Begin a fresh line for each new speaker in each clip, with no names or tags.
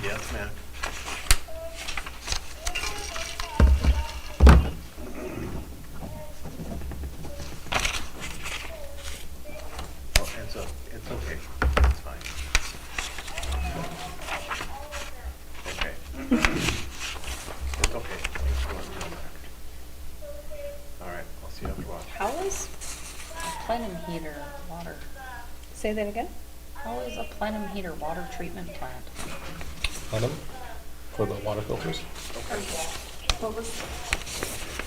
Yes, ma'am. Oh, it's okay. It's fine. Okay. It's okay. Thanks for letting me know that. All right, I'll see you after a while.
How is a plenum heater water?
Say that again?
How is a plenum heater water treatment plant?
Plenum for the water filters.
What was?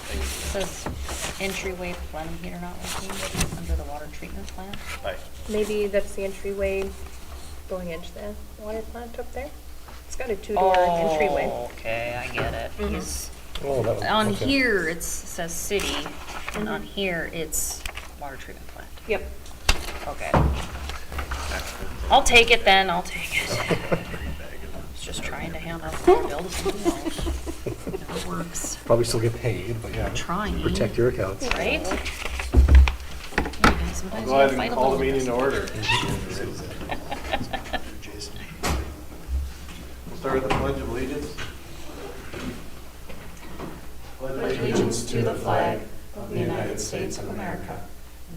It says entryway plenum heater not working under the water treatment plant.
Bye.
Maybe that's the entryway going into the water plant up there. It's got a two-door entryway.
Okay, I get it.
Mhm.
He's,
Oh, that one.
on
Okay.
here it says city, and on here it's water treatment plant.
Yep.
Okay. I'll take it then, I'll take it. I was just trying to hand out the bill to somebody else. It works.
Probably still get paid, but yeah.
Trying.
Protect your accounts.
Right? Yeah,
I'll
sometimes
go
you
ahead
fight
and
a
call the
little
meeting to order.
bit.
We'll start with the Pledge of Allegiance.
Pledge allegiance to the flag of the United States of America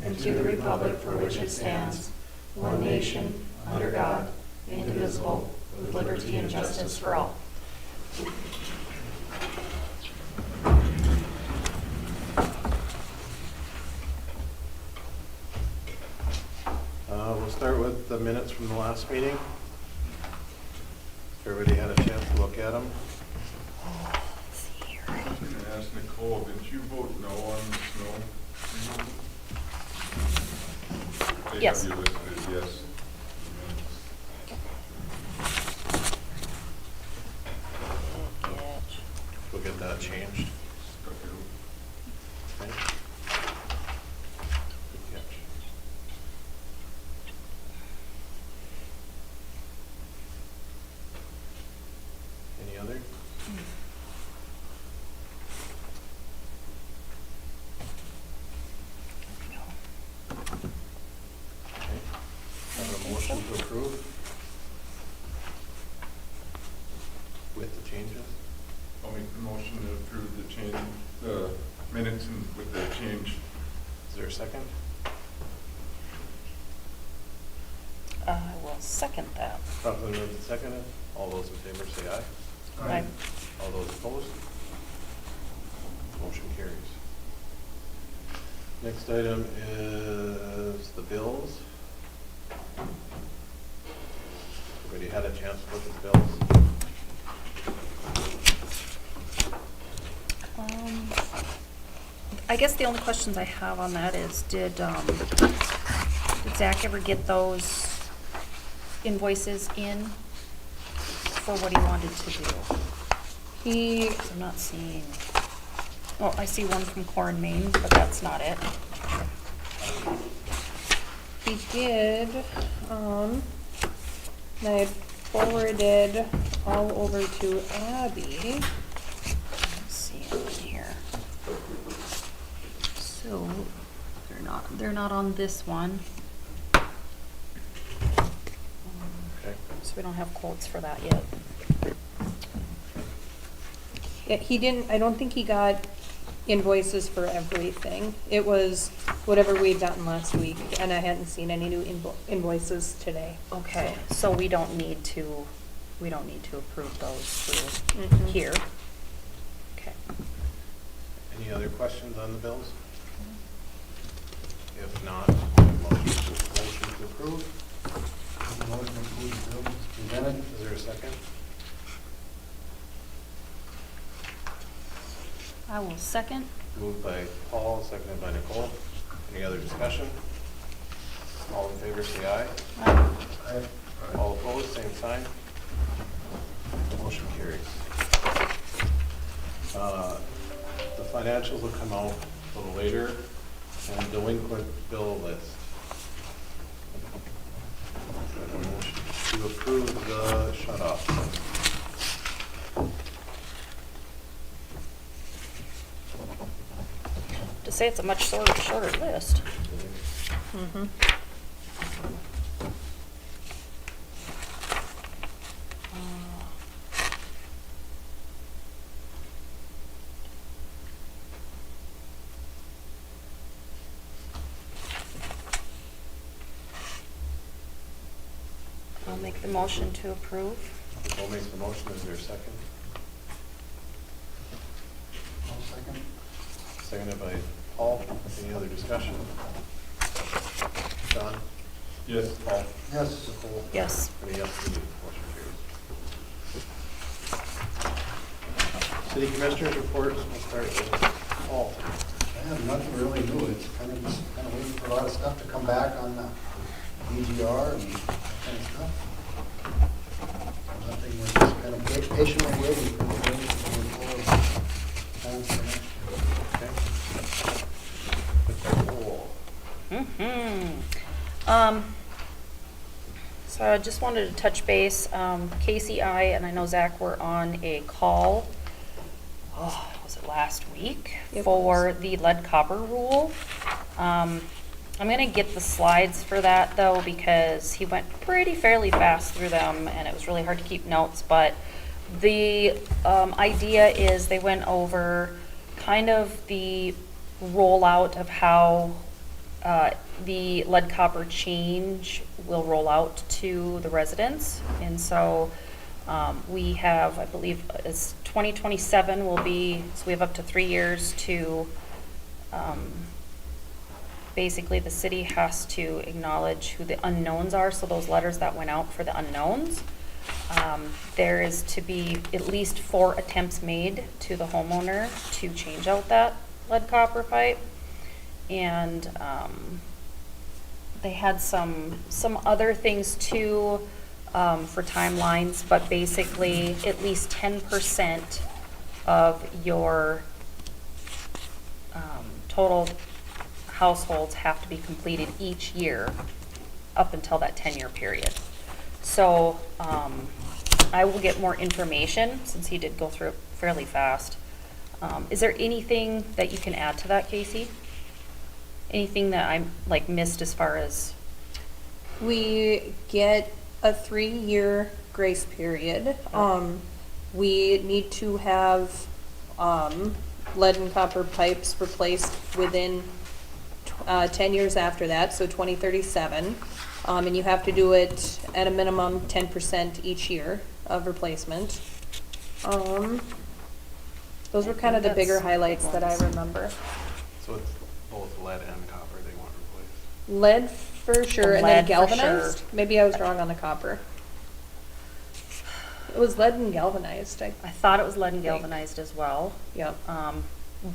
and to the republic for which it stands, one nation, under God, indivisible, with liberty and justice for all.
We'll start with the minutes from the last meeting. Everybody had a chance to look at them.
I asked Nicole, didn't you vote no on the snow removal?
Yes.
They have you listed as yes.
We'll get that changed.
Stuck it out.
Okay. Good catch. Any other? Okay. Have a motion to approve with the changes?
I'll make the motion to approve the change, the minutes and with the change.
Is there a second?
I will second that.
Properly moved and seconded. All those in favor say aye.
Aye.
All those opposed? Motion carries. Next item is the bills. Everybody had a chance to look at the bills?
I guess the only questions I have on that is, did Zach ever get those invoices in for what he wanted to do?
He,
'Cause I'm not seeing, oh, I see one from Core and Maine, but that's not it.
he did, and I forwarded all over to Abby.
Let's see it on here. So, they're not on this one.
Okay.
So we don't have quotes for that yet.
Yeah, he didn't, I don't think he got invoices for everything. It was whatever we'd gotten last week, and I hadn't seen any new invoices today.
Okay, so we don't need to approve those through
Mhm.
here. Okay.
Any other questions on the bills? If not, motion to approve.
Motion to approve the bills presented.
Is there a second?
I will second.
Moved by Paul, seconded by Nicole. Any other discussion? All in favor, say aye.
Aye.
All opposed, same sign. Motion carries. The financials will come out a little later, and delinquent bill list. Motion to approve the shut-off.
To say it's a much shorter list.
Mm-hmm.
make the motion to approve.
Nicole makes the motion, is there a second?
I'll second.
Seconded by Paul. Any other discussion? John?
Yes.
Paul?
Yes.
Nicole?
Yes.
Any yes for me? Motion carries. City Commissioners reports, we'll start with Paul.
I have nothing really new. It's kind of waiting for a lot of stuff to come back on the BGR and that kind of stuff. Nothing, we're just kind of patiently waiting for the things to move forward. Plans for next year.
Okay. Nicole.
So I just wanted to touch base. Casey, and I know Zach were on a call, was it last week?
It
For
was.
the lead copper rule. I'm gonna get the slides for that though, because he went fairly fast through them and it was really hard to keep notes, but the idea is they went over kind of the rollout of how the lead copper change will roll out to the residents. And so we have, I believe, it's 2027 will be, so we have up to 3 years to, basically the city has to acknowledge who the unknowns are, so those letters that went out for the unknowns. There is to be at least 4 attempts made to the homeowner to change out that lead copper pipe. And they had some other things too for timelines, but basically at least 10% of your total households have to be completed each year up until that 10-year period. So I will get more information since he did go through it fairly fast. Is there anything that you can add to that, Casey? Anything that I missed as far as?
We get a 3-year grace period. We need to have lead and copper pipes replaced within 10 years after that, so 2037. And you have to do it at a minimum 10% each year of replacement. Those were kind of the bigger highlights that I remember.
So it's both lead and copper they want replaced.
Lead for sure, and then
Lead for
galvanized?
sure.
Maybe I was wrong on the copper. It was lead and galvanized,
I thought it was lead and galvanized as well.
Yep.
I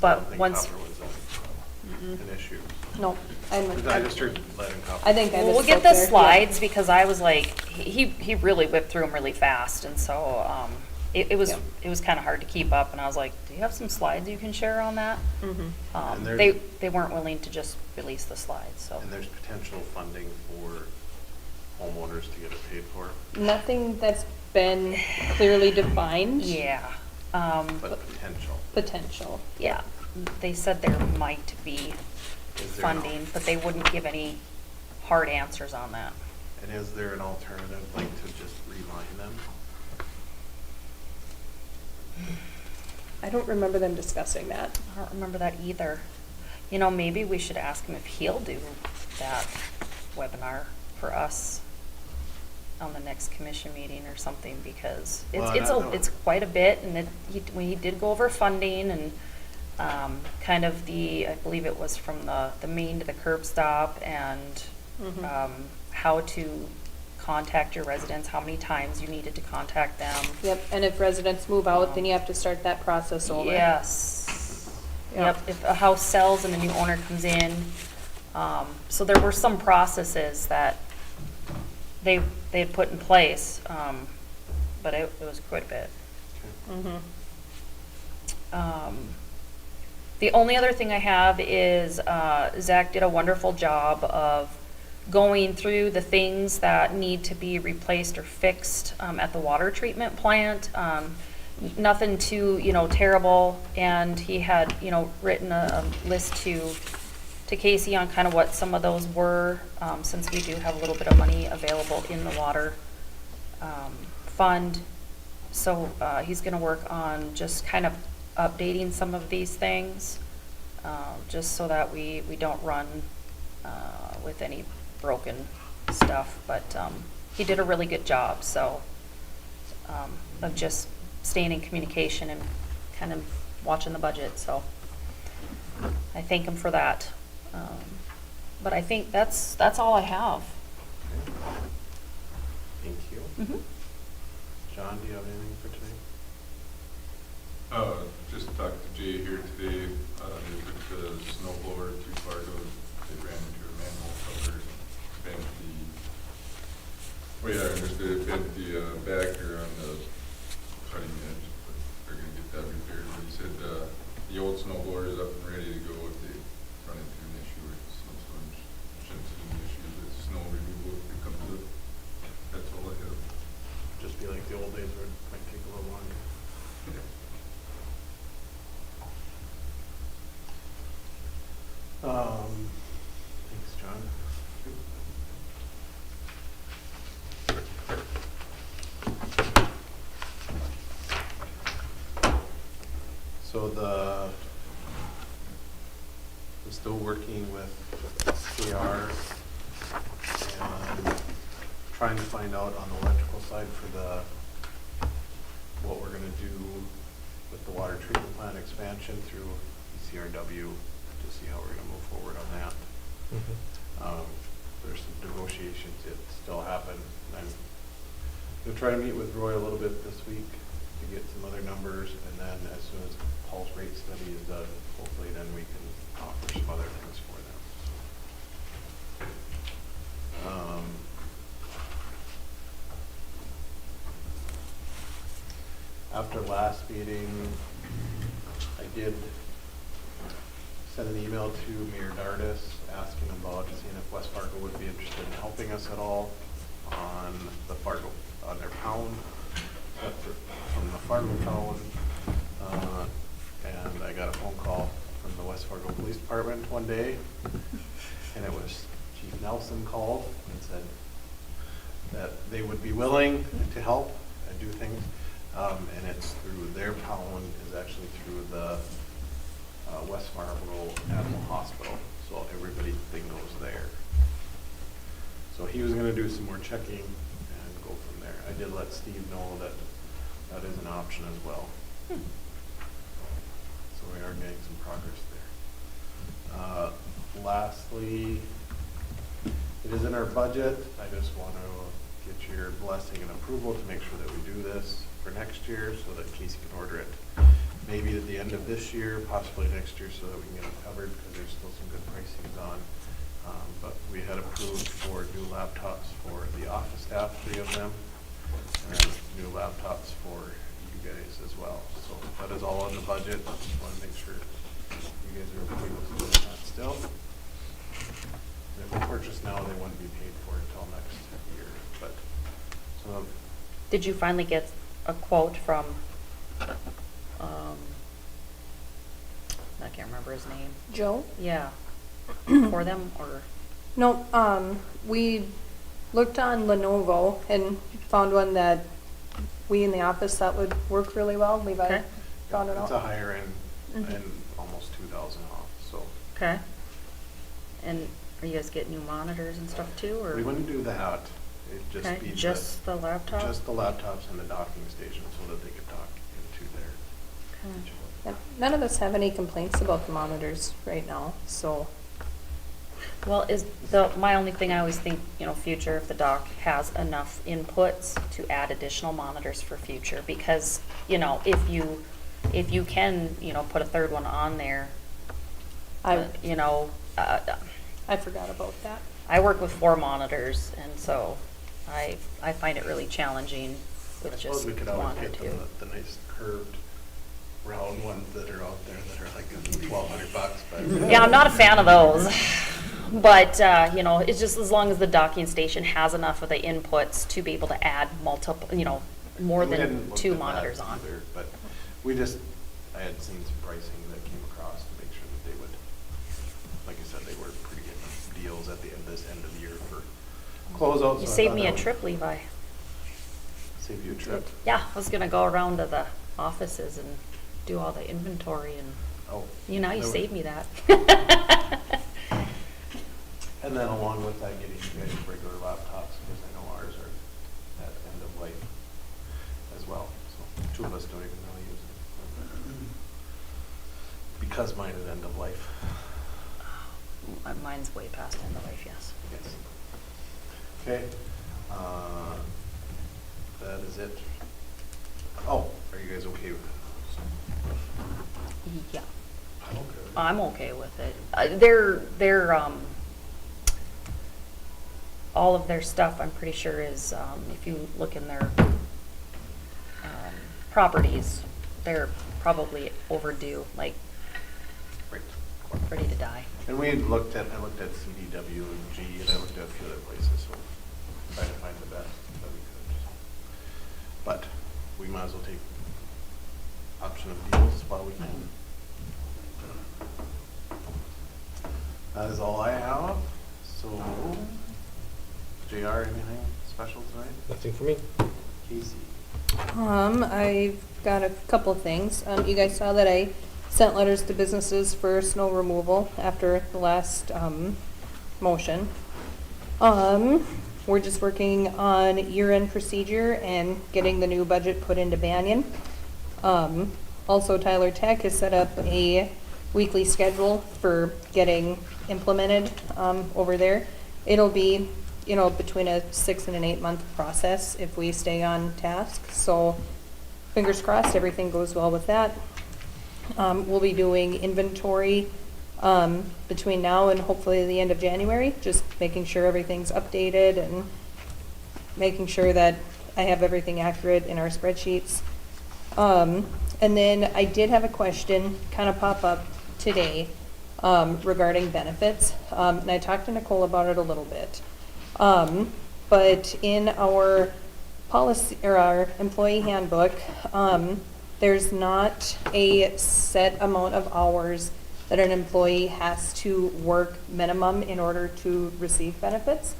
But
don't think
once,
copper was an issue.
No,
I just heard lead and copper.
I think I
we'll
misspoke
get the
there.
slides because I was like, he really whipped through them really fast, and so it was
Yeah.
kind of hard to keep up. And I was like, do you have some slides you can share on that?
Mhm.
And there's-
They weren't willing to just release the slides, so.
And there's potential funding for homeowners to get it paid for,
Nothing that's been clearly defined.
Yeah.
but potential.
Potential.
Yeah, they said there might be
Is there an
funding, but they wouldn't give any hard answers on that.
And is there an alternative, like to just reline them?
I don't remember them discussing that.
I don't remember that either. You know, maybe we should ask him if he'll do that webinar for us on the next commission meeting or something, because
Well, I don't know.
it's quite a bit, and when he did go over funding and kind of I believe it was from the main to the curb stop, and
Mhm.
how to contact your residents, how many times you needed to contact them.
Yep, and if residents move out, then you have to start that process over.
Yes.
Yep.
Yep, if a house sells and a new owner comes in. So there were some processes that they had put in place, but it was quite a bit.
Mhm.
The only other thing I have is Zach did a wonderful job of going through the things that need to be replaced or fixed at the water treatment plant. Nothing too, terrible, and he had, written a list to Casey on kind of what some of those were, since we do have a little bit of money available in the water fund. So he's going to work on just kind of updating some of these things, just so that we don't run with any broken stuff. But he did a really good job, so, of just staying in communication and kind of watching the budget, so I thank him for that. But I think that's all I have.
Thank you.
Mhm.
John, do you have anything for today?
Just talked to Jay here today. They took the snow blower to Fargo. They ran into a manhole cover, bent the, way I understood it, bent the backer on the cutting edge. But they're gonna get that repaired. But he said the old snow blower is up and ready to go if they run into an issue with snowstorms. Shouldn't see any issue with snow removal if it comes up. That's all I have.
Just be like the old days where it might take a little longer. Thanks, John. So I'm still working with KR and trying to find out on the electrical side for what we're gonna do with the water treatment plant expansion through ECRW to see how we're gonna move forward on that. There's some negotiations that still happen. I'm gonna try to meet with Roy a little bit this week to get some other numbers, and then as soon as Paul's rate study is done, hopefully then we can offer some other things for them. After last meeting, I did send an email to Mayor Dardis asking about seeing if West Fargo would be interested in helping us at all on their pound, from the Fargo pound. And I got a phone call from the West Fargo Police Department one day, and it was Chief Nelson called and said that they would be willing to help and do things. And it's through their pound is actually through the West Fargo Animal Hospital, so everything goes there. So he was gonna do some more checking and go from there. I did let Steve know that that is an option as well. So we are getting some progress there. Lastly, it is in our budget. I just want to get your blessing and approval to make sure that we do this for next year so that Casey can order it maybe at the end of this year, possibly next year, so that we can get it covered, because there's still some good pricings on. But we had approved for new laptops for the office staff, 3 of them, and then new laptops for you guys as well. So that is all in the budget. Just want to make sure you guys are okay with doing that still. And if we purchase now, they wouldn't be paid for until next year. But
Did you finally get a quote from, I can't remember his name.
Joe?
Yeah. For them, or?
No, we looked on Lenovo and found one that we in the office thought would work really well. Levi
Okay.
found it out.
it's a higher end
Mhm.
and almost 2,000 off. So
Okay. And are you guys getting new monitors and stuff too, or?
we wouldn't do that. It'd just
Okay,
be
just the laptop?
just the laptops and the docking station so that they could dock into there.
Okay.
Yep. None of us have any complaints about the monitors right now, so.
Well, my only thing I always think, future, if the doc has enough inputs to add additional monitors for future, because, if you can, put a third one on there,
I
I
forgot about that.
work with 4 monitors, and so I find it really challenging
I
with
suppose
just
we could
1
always
or
get
2.
the nice curved round ones that are out there that are like $1,200, but.
Yeah, I'm not a fan of those. But, it's just as long as the docking station has enough of the inputs to be able to add multiple, more
We
than
hadn't looked
2
at that
monitors on.
either, but I had seen some pricing that came across to make sure that they would, like I said, they were pretty good deals at the end of the year for closeouts.
You
so I
saved
thought
me
that
a
would
trip, Levi.
Save you a trip.
Yeah, I was gonna go around to the offices and do all the inventory, and,
Oh.
you
that would-
saved me that.
And then along with that, getting you guys regular laptops, because I know ours are life as well. So 2 of us don't even really use it. Because mine is end of life.
Mine's way past end of life, yes.
Yes. Okay. That is it. Oh, are you guys okay with it?
Yeah,
I'm okay with it.
I'm okay with it. They're, all of their stuff, I'm pretty sure is, if you look in their, properties, they're probably overdue, like,
Right.
ready to die.
And I looked at CDW and G, and I looked at a few other places, so trying to find the best that we could. But we might as well take option of deals while we can. That is all I have. So, JR, anything special tonight?
Nothing for me.
Casey?
I've got a couple of things. You guys saw that I sent letters to businesses for snow removal after the last, motion. We're just working on year-end procedure and getting the new budget put into Banyan. Also, Tyler Tech has set up a weekly schedule for getting implemented, over there. It'll be, between a 6 and an 8 month process if we stay on task. So fingers crossed, everything goes well with that. We'll be doing inventory, between now and hopefully the end of January, just making sure everything's updated and making sure that I have everything accurate in our spreadsheets. And then I did have a question kind of pop up today, regarding benefits. And I talked to Nicole about it a little bit. But in our policy or our employee handbook, there's not a set amount of hours that an employee has to work minimum in order to receive benefits.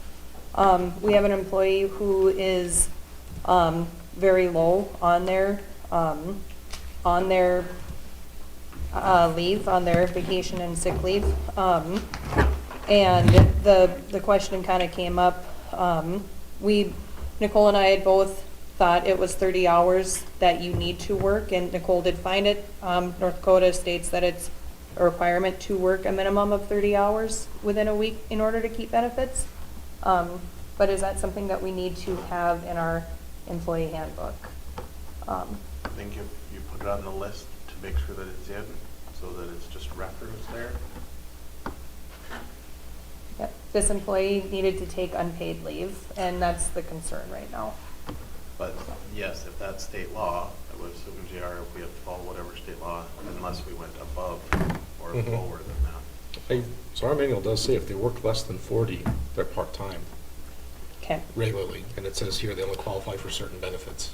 We have an employee who is very low on their leave, on their vacation and sick leave. And the question kind of came up. Nicole and I had both thought it was 30 hours that you need to work, and Nicole did find it. North Dakota states that it's a requirement to work a minimum of 30 hours within a week in order to keep benefits. But is that something that we need to have in our employee handbook?
I think if you put it on the list to make sure that it's in, so that it's just referenced there.
Yep. This employee needed to take unpaid leave, and that's the concern right now.
But yes, if that's state law, I would assume, JR, if we have to follow whatever state law, unless we went above or
Mhm.
lower than that.
So our manual does say if they work less than 40, they're part-time
Okay.
regularly. And it says here they only qualify for certain benefits.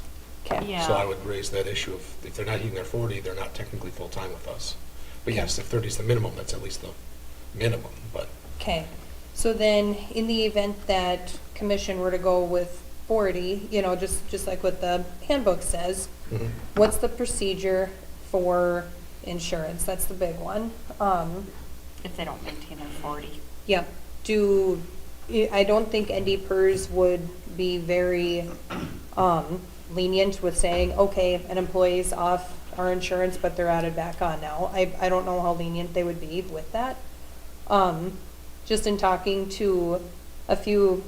Okay.
Yeah.
So I would raise that issue of if they're not hitting their 40, they're not technically full-time with us. But yes, if 30 is the minimum, that's at least the minimum, but.
Okay. So then, in the event that commission were to go with 40, just like what the handbook says,
Mhm.
what's the procedure for insurance? That's the big one.
If they don't maintain their 40.
Yeah. I don't think ND-PERS would be very lenient with saying, okay, an employee's off our insurance, but they're added back on now. I don't know how lenient they would be with that. Just in talking to a few,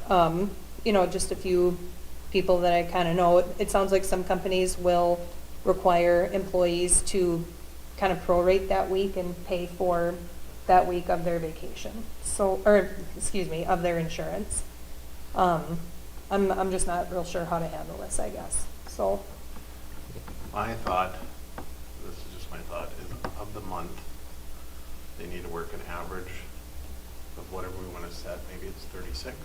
just a few people that I kind of know, it sounds like some companies will require employees to kind of prorate that week and pay for that week of their vacation. Of their insurance. I'm just not real sure how to handle this, I guess. So,
My thought, this is just my thought, is of the month, they need to work an average of whatever we want to set. Maybe it's 36,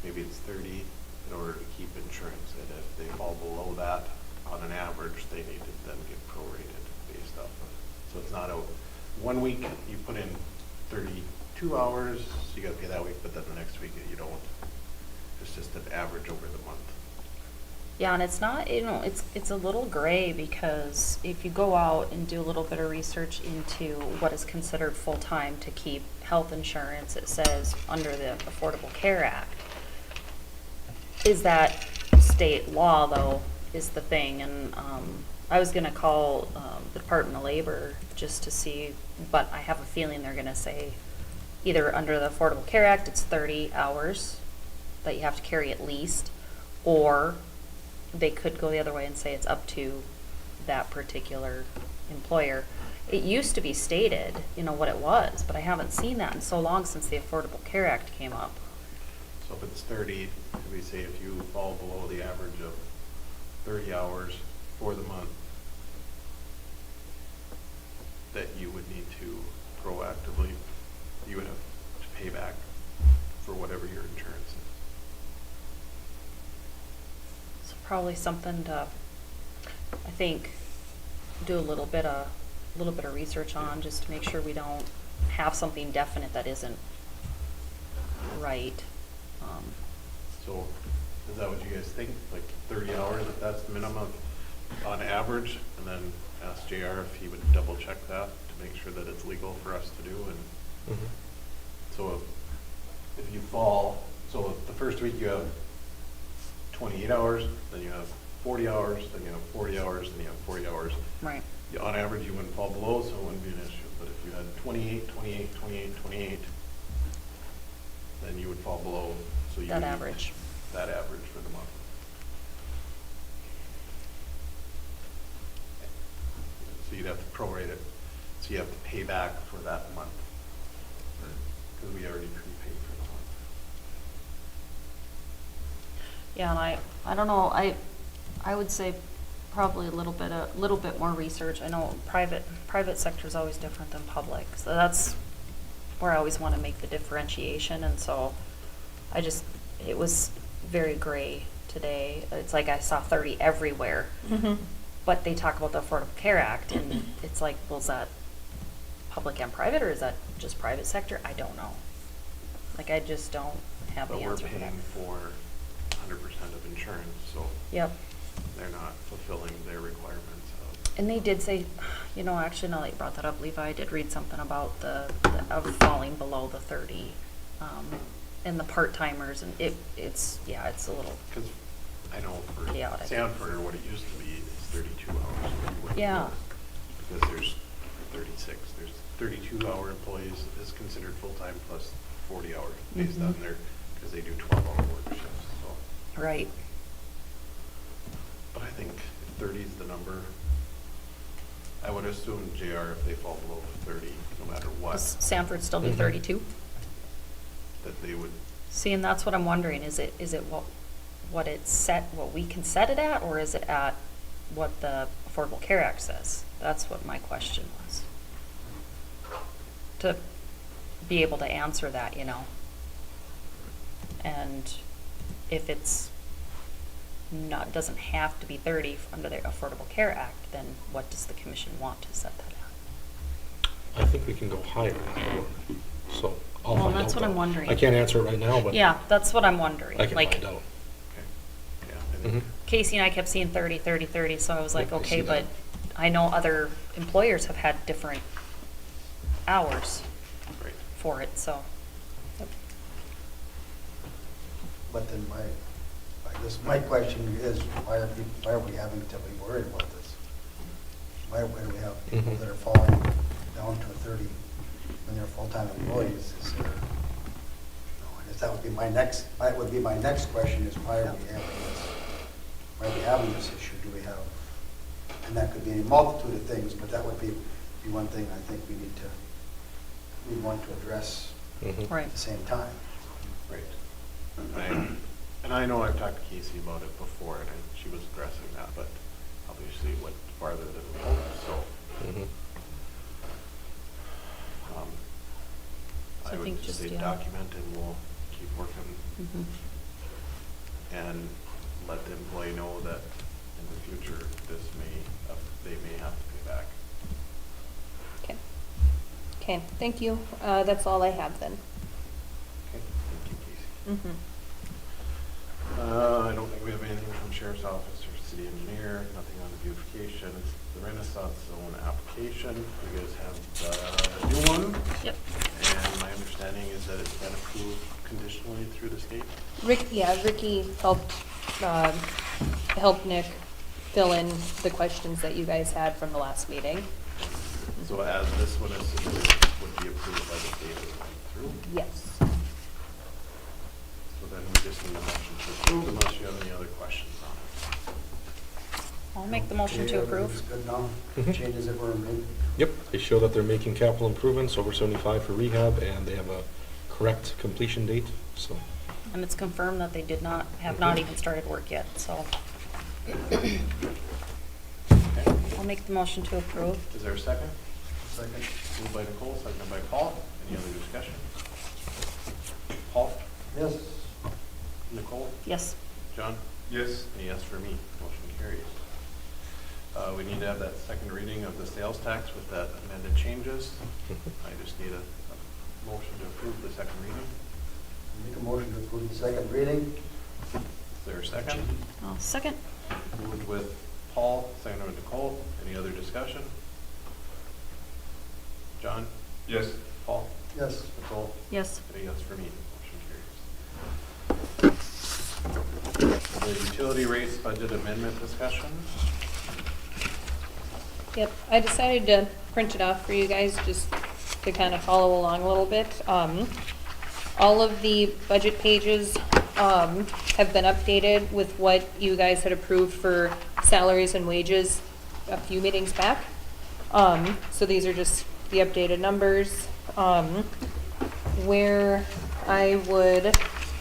maybe it's 30 in order to keep insurance. And if they fall below that on an average, they need to then get prorated based off of. So it's not a 1 week you put in 32 hours, so you got to pay that week, but then the next week you don't. It's just an average over the month.
Yeah, and it's not, it's a little gray because if you go out and do a little bit of research into what is considered full-time to keep health insurance, it says under the Affordable Care Act, is that state law, though, is the thing, and I was gonna call the Department of Labor just to see, but I have a feeling they're gonna say either under the Affordable Care Act, it's 30 hours that you have to carry at least, or they could go the other way and say it's up to that particular employer. It used to be stated, you know, what it was, but I haven't seen that in so long since the Affordable Care Act came up.
So if it's 30, we say if you fall below the average of 30 hours for the month, that you would need to proactively, you would have to pay back for whatever your insurance is.
So probably something to, I think, do a little bit of research on, just to make sure we don't have something definite that isn't right.
So is that what you guys think? Like 30 hours, if that's the minimum on average? And then ask JR if he would double check that to make sure that it's legal for us to do. And so if you fall, so the first week you have 28 hours, then you have 40 hours, then you have 40 hours, then you have 40 hours.
Right.
On average, you wouldn't fall below, so it wouldn't be an issue. But if you had 28, 28, 28, 28, then you would fall below. So you
That
would need
average.
That average for the month. So you'd have to prorate it. So you have to pay back for that month. Because we already prepaid for the month.
Yeah, and I don't know, I would say probably a little bit more research. I know private sector is always different than public, so that's where I always want to make the differentiation. And so it was very gray today. It's like I saw 30 everywhere, but they talk about the Affordable Care Act, and it's like, well, is that public and private, or is that just private sector? I don't know. Like, I just don't have the
But we're
answer for that.
paying for 100% of insurance, so
Yep.
they're not fulfilling their requirements of.
And they did say, you know, actually, now that you brought that up, Levi, I did read something about of falling below the 30, and the part-timers, and it's a little,
Because I know for
Chaotic.
Sanford, or what it used to be, it's 32 hours. You wouldn't
Yeah.
know, because there's 36. There's 32-hour employees is considered full-time plus 40 hours based on their, because they do 12-hour work shifts, so.
right.
But I think if 30 is the number, I would assume JR, if they fall below 30, no matter what,
Does Sanford still do 32?
that they would,
See, and that's what I'm wondering, is it what it's set, what we can set it at, or is it at what the Affordable Care Act says? That's what my question was. To be able to answer that, you know. And if it's not, doesn't have to be 30 under the Affordable Care Act, then what does the commission want to set that at?
I think we can go higher, so I'll
Well,
find out.
that's what I'm
though.
wondering.
I can't answer it right now, but
Yeah, that's what I'm wondering.
I can
Like,
find out.
okay. Yeah, I think,
Casey and I kept seeing 30, 30, 30, so I was like,
Yep, I
okay,
see
but
that.
I know other employers have had different hours
right.
for it, so.
But then I guess my question is, why are we having to be worried about this? Why do we have people that are falling down to 30 when they're full-time employees? Is there, I guess that would be my next question is, why are we having this issue? Do we have, and that could be a multitude of things, but that would be one thing I think we want to address
Right.
at the same time.
Right. And I know I've talked to Casey about it before, and she was addressing that, but obviously it went farther than we hoped, so.
So I
I would
think
just
just,
say
yeah.
document, and we'll keep working and let the employee know that in the future, they may have to pay back.
Okay. Okay, thank you. That's all I have then.
Okay, thank you, Casey.
Mm-hmm.
I don't think we have anything from Sheriff's Office or City Engineer, nothing on the beautification. It's the Renaissance Zone application. You guys have the new one.
Yep.
And my understanding is that it's been approved conditionally through the state.
Ricky helped help Nick fill in the questions that you guys had from the last meeting.
So as this one is submitted, would be approved by the state as it went through.
Yes.
So then we just need a motion to approve unless you have any other questions on it.
I'll make the motion to
Okay,
approve.
everything's good now?
Mhm.
Changes that were made?
Yep, they show that they're making capital improvements, over 75 for rehab, and they have a correct completion date, so.
And it's confirmed that they have not even started work yet, so.
Okay.
I'll make the motion to approve.
Is there a second?
Second.
Moved by Nicole, seconded by Paul. Any other discussion? Paul?
Yes.
Nicole?
Yes.
John?
Yes.
A yes for me. Motion carries. We need to have that second reading of the sales tax with that amended changes. I just need a motion to approve the second reading.
Make a motion to approve the second reading.
Is there a second?
I'll second.
Moved with Paul, seconded by Nicole. Any other discussion? John?
Yes.
Paul?
Yes.
Nicole?
Yes.
And a yes for me. Motion carries. The utility rates budget amendment discussion.
Yep, I decided to print it off for you guys just to kind of follow along a little bit. All of the budget pages have been updated with what you guys had approved for salaries and wages a few meetings back. So these are just the updated numbers. Where I would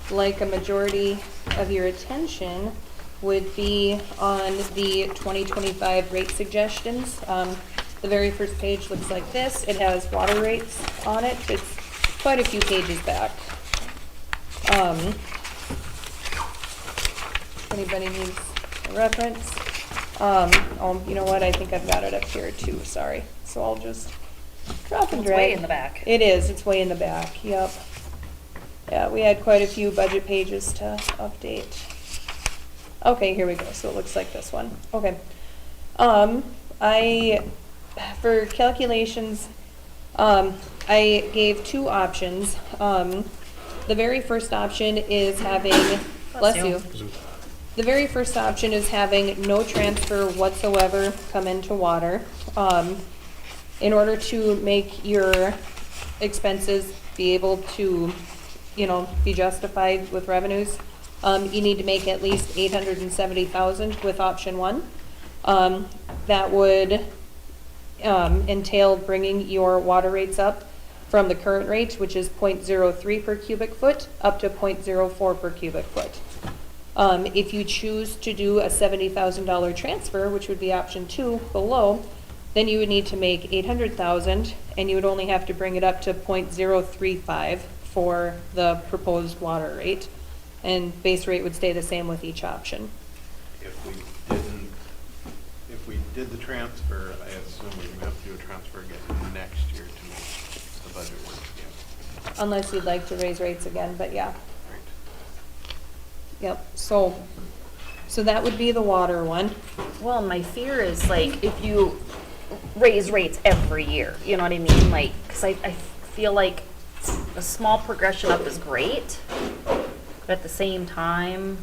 like a majority of your attention would be on the 2025 rate suggestions. The very first page looks like this. It has water rates on it. It's quite a few pages back. If anybody needs a reference. Oh, you know what? I think I've got it up here too, sorry. So I'll just drop and
It's
drag.
way in the back.
It is, it's way in the back, yep. Yeah, we had quite a few budget pages to update. Okay, here we go, so it looks like this one, okay. For calculations, I gave two options. The very first option is having, bless you. The very first option is having no transfer whatsoever come into water. In order to make your expenses be able to, be justified with revenues, you need to make at least 870,000 with option one. That would entail bringing your water rates up from the current rate, which is 0.03 per cubic foot, up to 0.04 per cubic foot. If you choose to do a $70,000 transfer, which would be option two below, then you would need to make 800,000, and you would only have to bring it up to 0.035 for the proposed water rate, and base rate would stay the same with each option.
If we did the transfer, I assume we're gonna have to do a transfer again next year to make the budget work again.
Unless you'd like to raise rates again, but yeah.
Right.
Yep, so that would be the water one.
Well, my fear is like if you raise rates every year, you know what I mean? Like, because I feel like a small progression up is great, but at the same time,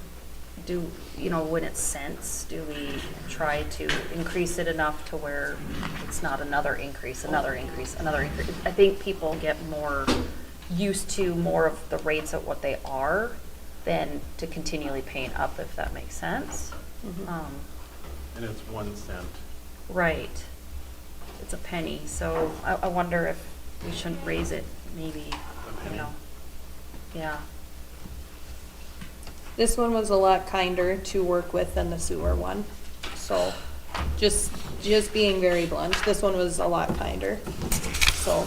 when it's sense, do we try to increase it enough to where it's not another increase, another increase, another increase? I think people get more used to more of the rates at what they are than to continually paying up, if that makes sense.
And it's 1 cent.
Right. It's a penny, so I wonder if we shouldn't raise it, maybe, yeah.
This one was a lot kinder to work with than the sewer one. So just being very blunt, this one was a lot kinder. So,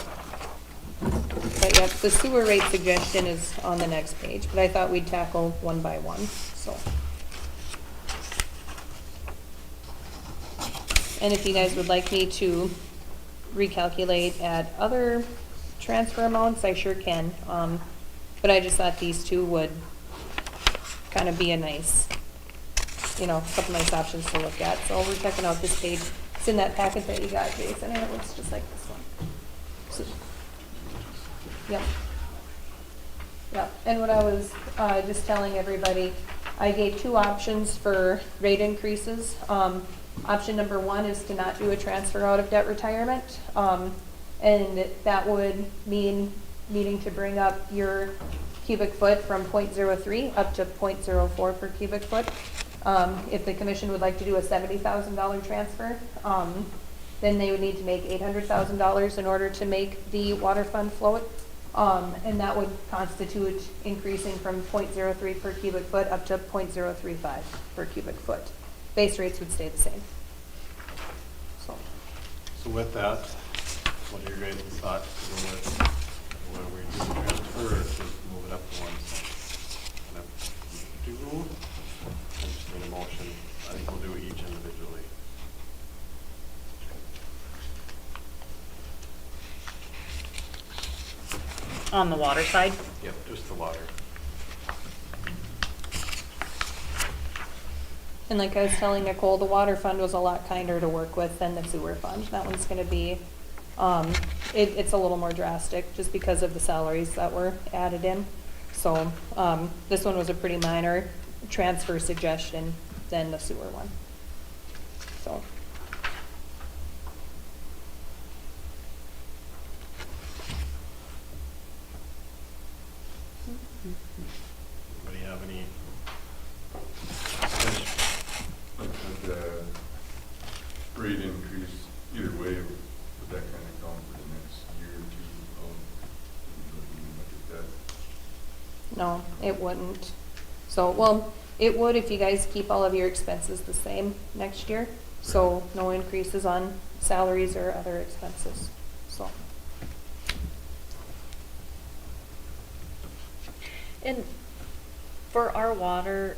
but yeah, the sewer rate suggestion is on the next page, but I thought we'd tackle one by one, so. And if you guys would like me to recalculate at other transfer amounts, I sure can. But I just thought these two would kind of be a nice, couple nice options to look at. So we're checking out this page. It's in that packet that you got, Jason, and it looks just like this one. So, yep. Yep, and what I was just telling everybody, I gave two options for rate increases. Option number one is to not do a transfer out of debt retirement. And that would mean needing to bring up your cubic foot from 0.03 up to 0.04 per cubic foot. If the commission would like to do a $70,000 transfer, then they would need to make $800,000 in order to make the water fund float. And that would constitute increasing from 0.03 per cubic foot up to 0.035 per cubic foot. Base rates would stay the same.
So with that, what are your guys' thoughts? Whether we do the transfer or just move it up to one cent? And if we do, I just need a motion. I think we'll do each individually.
On the water side?
Yep, just the water.
And like I was telling Nicole, the water fund was a lot kinder to work with than the sewer fund. That one's gonna be, it's a little more drastic just because of the salaries that were added in. So, this one was a pretty minor transfer suggestion than the sewer one. So.
Anybody have any?
The rate increase, either way, would that kind of count for the next year or two? Look at that.
No, it wouldn't. So, well, it would if you guys keep all of your expenses the same next year. So no increases on salaries or other expenses, so.
And for our water,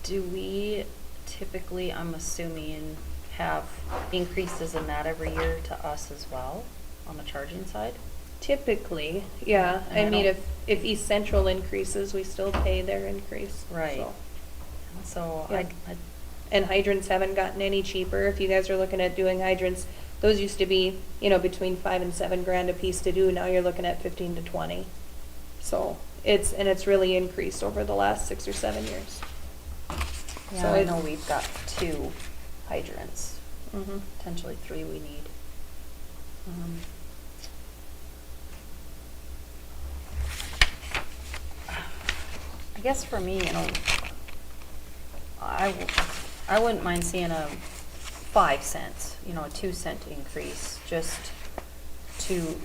do we typically, I'm assuming, have increases in that every year to us as well on the charging side?
Typically, yeah.
And
I
I
mean,
don't-
if East Central increases, we still pay their increase.
Right.
So.
So
Yeah. And hydrants haven't gotten any cheaper. If you guys are looking at doing hydrants, those used to be, between $5 and $7 grand a piece to do. Now you're looking at 15 to 20. So it's really increased over the last 6 or 7 years.
Yeah,
So
I
it-
know we've got 2 hydrants,
Mhm.
potentially 3 we need. I guess for me, I wouldn't mind seeing a 5 cents, a 2 cent increase, just to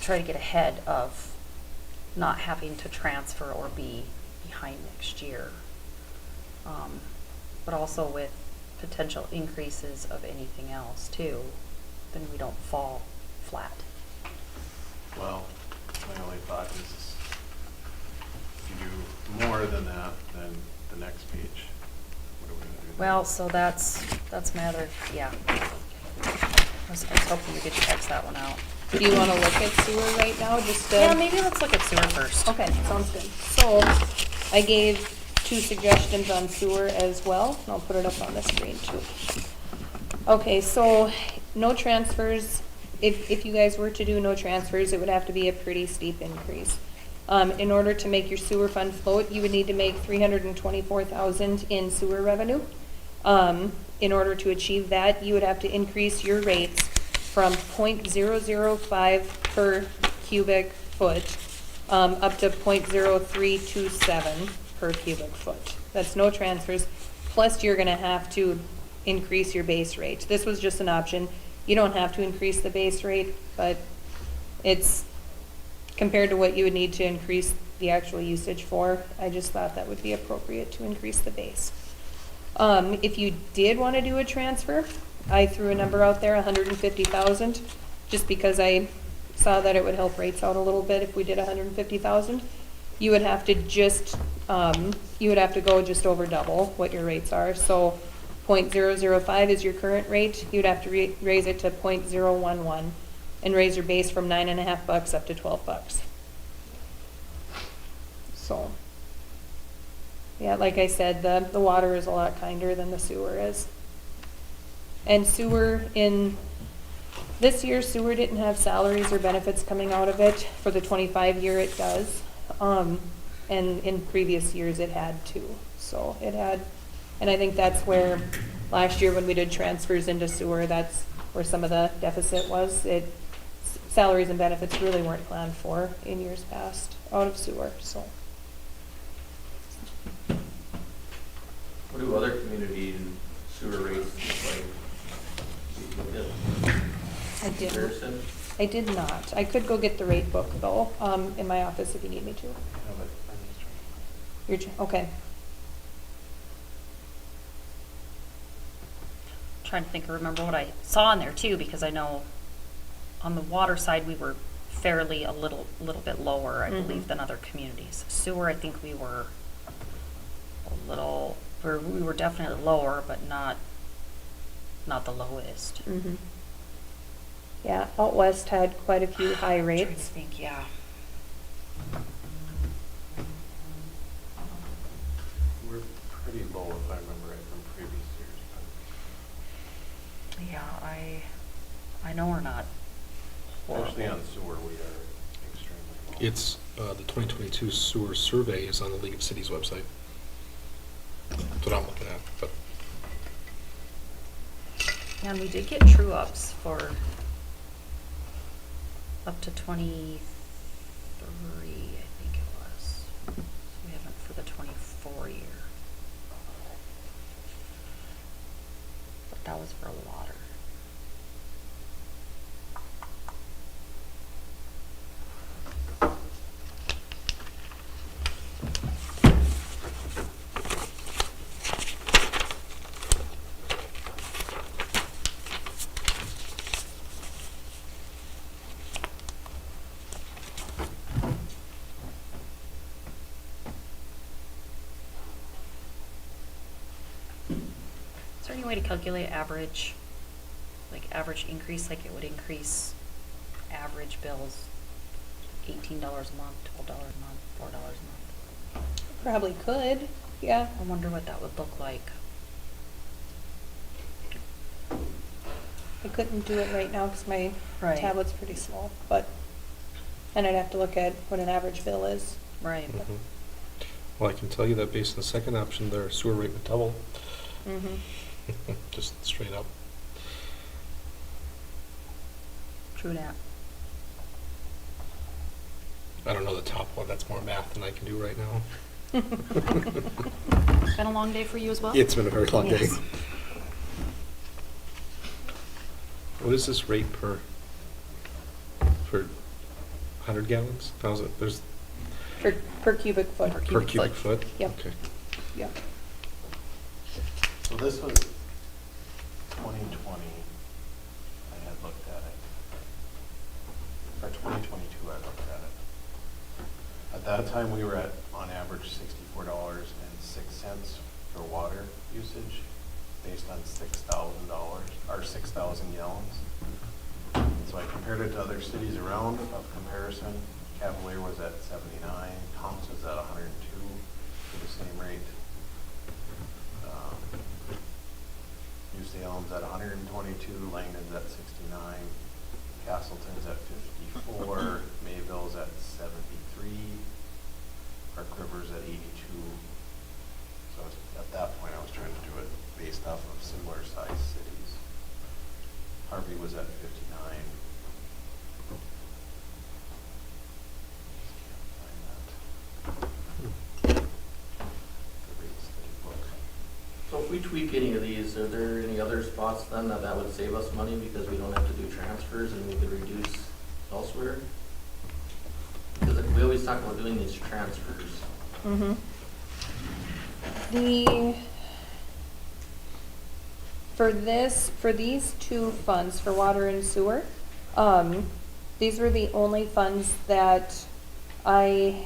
try to get ahead of not having to transfer or be behind next year. But also with potential increases of anything else too, then we don't fall flat.
Well, my only thought is if you do more than that, then the next page, what are we gonna do?
Well, so that's my other, yeah. I was hoping you could X that one out.
Do you want to look at sewer right now, just to?
Yeah, maybe let's look at sewer first.
Okay, sounds good. So I gave 2 suggestions on sewer as well, and I'll put it up on the screen too. Okay, so no transfers. If you guys were to do no transfers, it would have to be a pretty steep increase. In order to make your sewer fund float, you would need to make $324,000 in sewer revenue. In order to achieve that, you would have to increase your rates from 0.005 per cubic foot up to 0.0327 per cubic foot. That's no transfers. Plus, you're going to have to increase your base rate. This was just an option. You don't have to increase the base rate, but it's compared to what you would need to increase the actual usage for. I just thought that would be appropriate to increase the base. If you did want to do a transfer, I threw a number out there, 150,000, just because I saw that it would help rates out a little bit if we did 150,000. You would have to go just over double what your rates are. So 0.005 is your current rate. You'd have to raise it to 0.011 and raise your base from $9.50 up to $12. So, yeah, like I said, the water is a lot kinder than the sewer is. And sewer this year, sewer didn't have salaries or benefits coming out of it. For the 25 year, it does. And in previous years, it had too. so it had, and I think that's where, last year when we did transfers into sewer, that's where some of the deficit was. Salaries and benefits really weren't planned for in years past out of sewer, so.
What do other community sewer rates look like? Do you look
I
at
did,
comparison?
I did not. I could go get the rate book though, in my office if you need me to.
Yeah, but I'm just trying to-
You're, okay.
Trying to think or remember what I saw in there too, because I know on the water side, we were fairly a little bit lower, I believe,
Mhm.
than other communities. Sewer, I think we were a little, we were definitely lower, but not the lowest.
Mhm. Yeah, out west had quite a few high
I'm trying to
rates.
think, yeah.
We're pretty low if I remember right from previous years.
Yeah, I know we're not
But especially
horrible.
on sewer, we are extremely low.
It's, the 2022 sewer survey is on the League of Cities website. That's what I'm looking at, but
And we did get true ups for up to 23, I think it was. So we haven't for the 24 year. But that was for water. Is there any way to calculate average, like average increase, like it would increase average bills $18 a month, $12 a month, $4 a month?
Probably could, yeah.
I wonder what that would look like.
I couldn't do it right now because my
Right.
tablet's pretty small, but, and I'd have to look at what an average bill is.
Right.
mhm. Well, I can tell you that based on the second option, their sewer rate would double,
Mm-hmm.
just straight up.
True that.
I don't know the top one, that's more math than I can do right now.
It's been a long day for you as well?
It's been a very long day.
Yes.
What is this rate for 100 gallons? How's it, there's,
Per cubic foot.
Per
per
cubic
cubic
foot.
foot?
Yep.
Okay.
Yep.
So this was 2020, I had looked at it. Or 2022, I looked at it. At that time, we were at, on average, $64.06 for water usage, based on $6,000, or 6,000 gallons. So I compared it to other cities around of comparison. Cavalier was at 79, Thompson's at 102 for the same rate. New Salem's at 122, Langdon's at 69, Castleton's at 54, Mayville's at 73, Park River's at 82. So at that point, I was trying to do it based off of similar sized cities. Harvey was at 59. The rates that he booked.
So if we tweak any of these, are there any other spots then that would save us money because we don't have to do transfers and we could reduce elsewhere? Because we always talk about doing these transfers.
Mm-hmm. For these two funds, for water and sewer, these were the only funds that I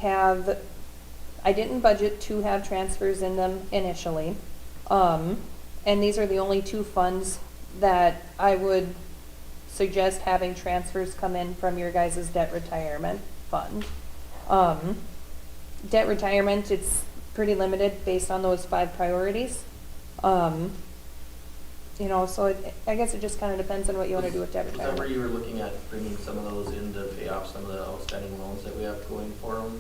didn't budget to have transfers in them initially. And these are the only two funds that I would suggest having transfers come in from your guys' debt retirement fund. Debt retirement, it's pretty limited based on those 5 priorities. You know, so I guess it just kind of depends on what you want to do with debt
Is that where
retirement.
you were looking at bringing some of those in to pay off some of the outstanding loans that we have going for them?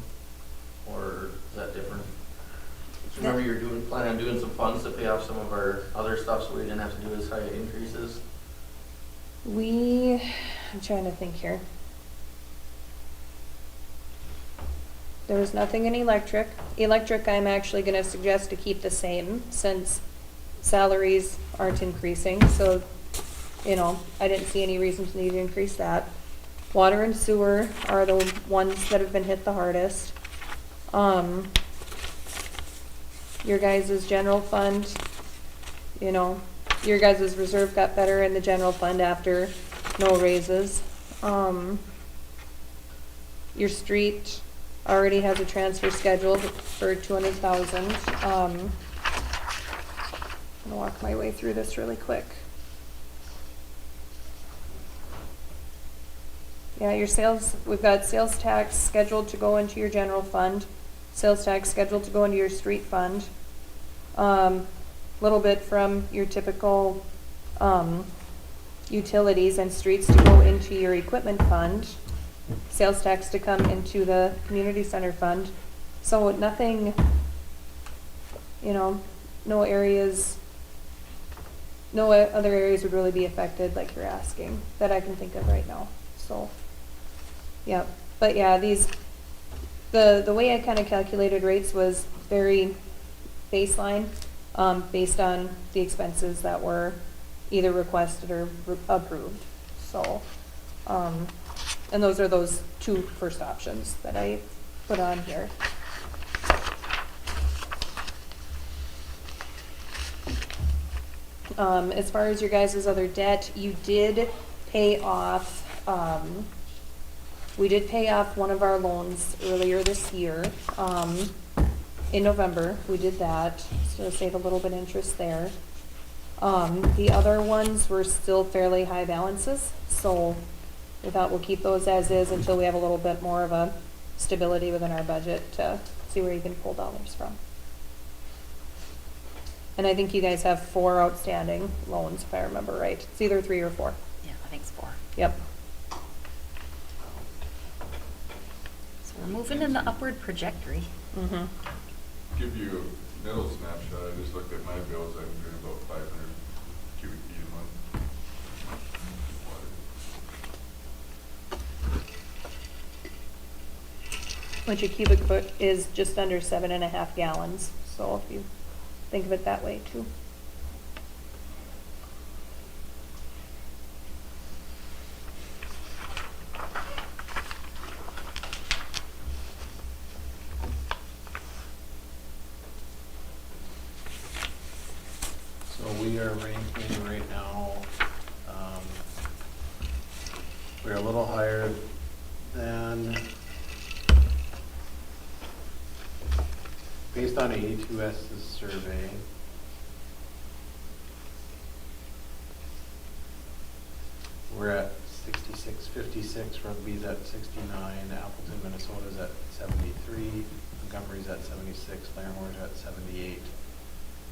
Or is that different? So remember you were planning on doing some funds to pay off some of our other stuff so we didn't have to do as high increases?
I'm trying to think here. There was nothing in electric. Electric, I'm actually gonna suggest to keep the same since salaries aren't increasing, so, I didn't see any reason to need to increase that. Water and sewer are the ones that have been hit the hardest. Your guys' general fund, your guys' reserve got better in the general fund after no raises. Your street already has a transfer scheduled for 200,000. I'm gonna walk my way through this really quick. Yeah, your sales, we've got sales tax scheduled to go into your general fund, sales tax scheduled to go into your street fund. Little bit from your typical, utilities and streets to go into your equipment fund, sales tax to come into the community center fund. So nothing, no areas, no other areas would really be affected like you're asking that I can think of right now, so. Yeah, but yeah, the way I kind of calculated rates was very baseline, based on the expenses that were either requested or approved. So, and those are those two first options that I put on here. As far as your guys' other debt, you did pay off, we did pay off one of our loans earlier this year. In November, we did that, so save a little bit interest there. The other ones were still fairly high balances, so we thought we'll keep those as is until we have a little bit more of a stability within our budget to see where you can pull dollars from. And I think you guys have 4 outstanding loans, if I remember right. It's either 3 or 4.
Yeah, I think it's 4.
Yep.
So we're moving in the upward trajectory.
Mm-hmm.
Give you a middle snapshot, I just looked at my bills, I'm doing about 500 cubic feet a month.
Which a cubic foot is just under 7.5 gallons, so if you think of it that way too.
So we are ranking right now, we're a little higher than, based on A2S's survey, we're at 66.56, Rugby's at 69, Appleton, Minnesota's at 73, Montgomery's at 76, Laramore's at 78.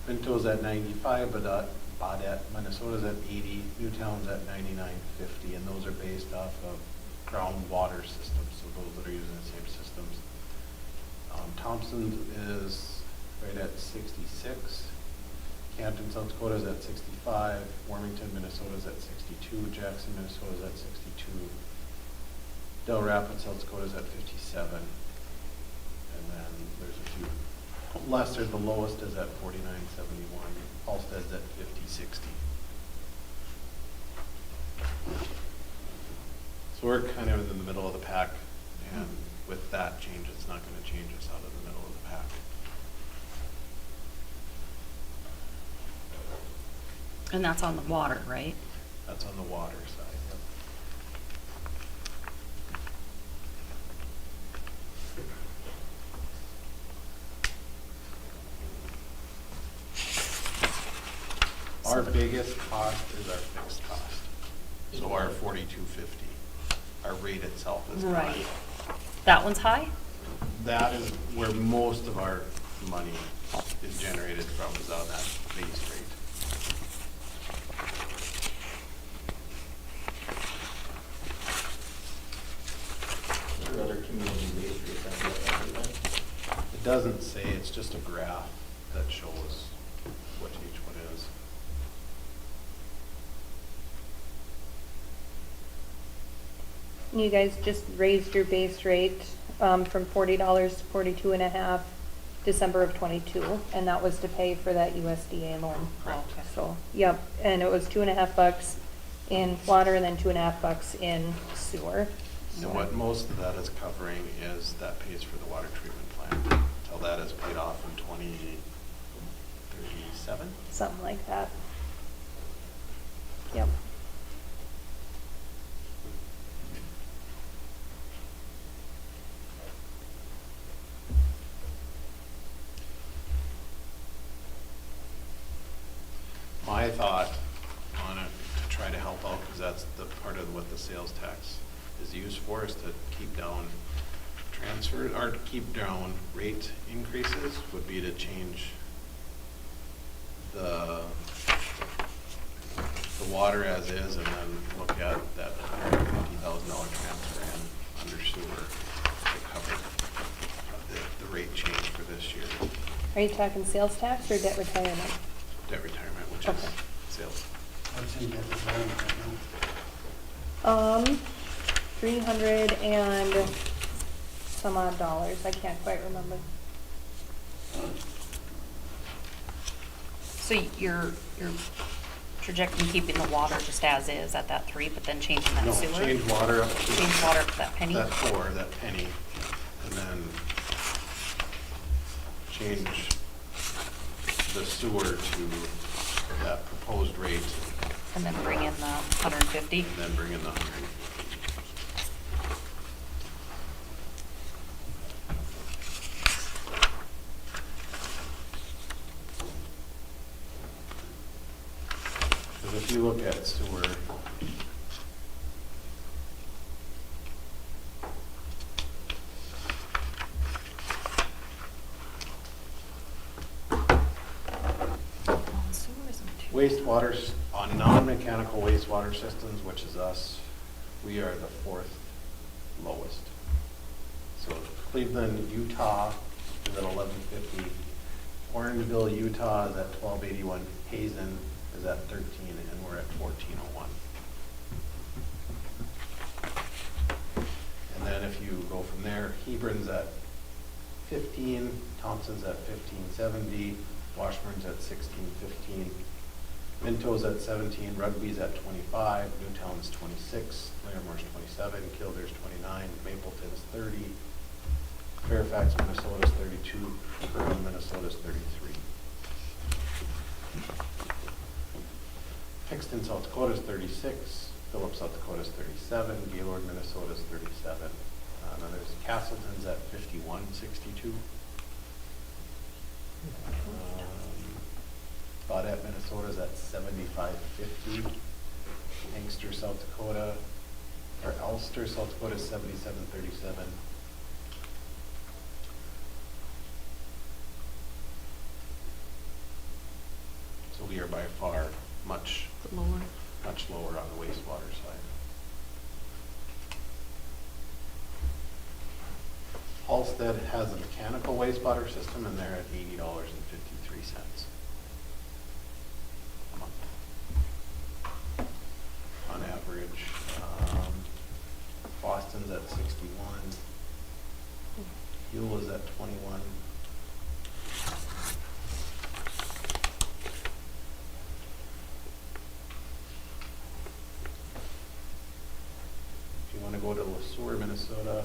Pinto's at 95, Baudette, Minnesota's at 80, Newtown's at 99.50, and those are based off of groundwater systems, so those that are using the same systems. Thompson is right at 66, Canton, South Dakota's at 65, Warmington, Minnesota's at 62, Jackson, Minnesota's at 62, Del Rapids, South Dakota's at 57, and then there's a few lesser. The lowest is at 49.71, Halstead's at 50.60. So we're kind of in the middle of the pack, and with that change, it's not going to change us out of the middle of the pack.
And that's on the water, right?
That's on the water side. Yep. Our biggest cost is our fixed cost. So our 42.50, our rate itself is high.
Right. That one's high?
That is where most of our money is generated from, is on that base rate.
There are other community-based rates that we have to do that.
It doesn't say, it's just a graph. that shows what each one is.
You guys just raised your base rate from $40 to 42.5 December of '22, and that was to pay for that USDA loan.
Correct.
So, yep, and it was $2.50 in water and then $2.50 in sewer.
And what most of that is covering is that pays for the water treatment plant. Till that is paid off in 2037.
Something like that. Yep.
My thought on it, to try to help out, because that's the part of what the sales tax is used for, is to keep down transfer, or to keep down rate increases, would be to change the water as is, and then look at that $150,000 transfer in under sewer to cover the rate change for this year.
Are you talking sales tax or debt retirement?
Debt retirement, which
Okay.
is sales.
What's in that retirement right now?
300 and some odd dollars. I can't quite remember.
So you're projecting keeping the water just as is at that 3, but then changing that
No,
sewer?
change water up to.
Change water up to that penny?
That 4, that penny, and then change the sewer to that proposed rate,
And then bring in the 150?
and then bring in the 100. Because if you look at sewer, wastewater, on non-mechanical wastewater systems, which is us, we are the 4th lowest. So Cleveland, Utah is at 1150. Orangeville, Utah is at 1281. Hazen is at 13, and we're at 1401. And then if you go from there, Hebron's at 15, Thompson's at 1570, Washburn's at 1615. Minto's at 17, Rugby's at 25, Newtown's 26, Laramore's 27, Kildare's 29, Mapleton's 30, Fairfax, Minnesota's 32, Vernon, Minnesota's 33. Hixton, South Dakota's 36, Phillips, South Dakota's 37, Gaylord, Minnesota's 37. Then there's Castleton's at 5162. Baudette, Minnesota's at 7550. Inkster, South Dakota, or Ulster, South Dakota is 7737. So we are by far much
Lower.
lower on the wastewater side. Halsted has a mechanical wastewater system, and they're at $80.53 a month on average. Boston's at 61. Huel is at 21. If you want to go to LeSueur, Minnesota,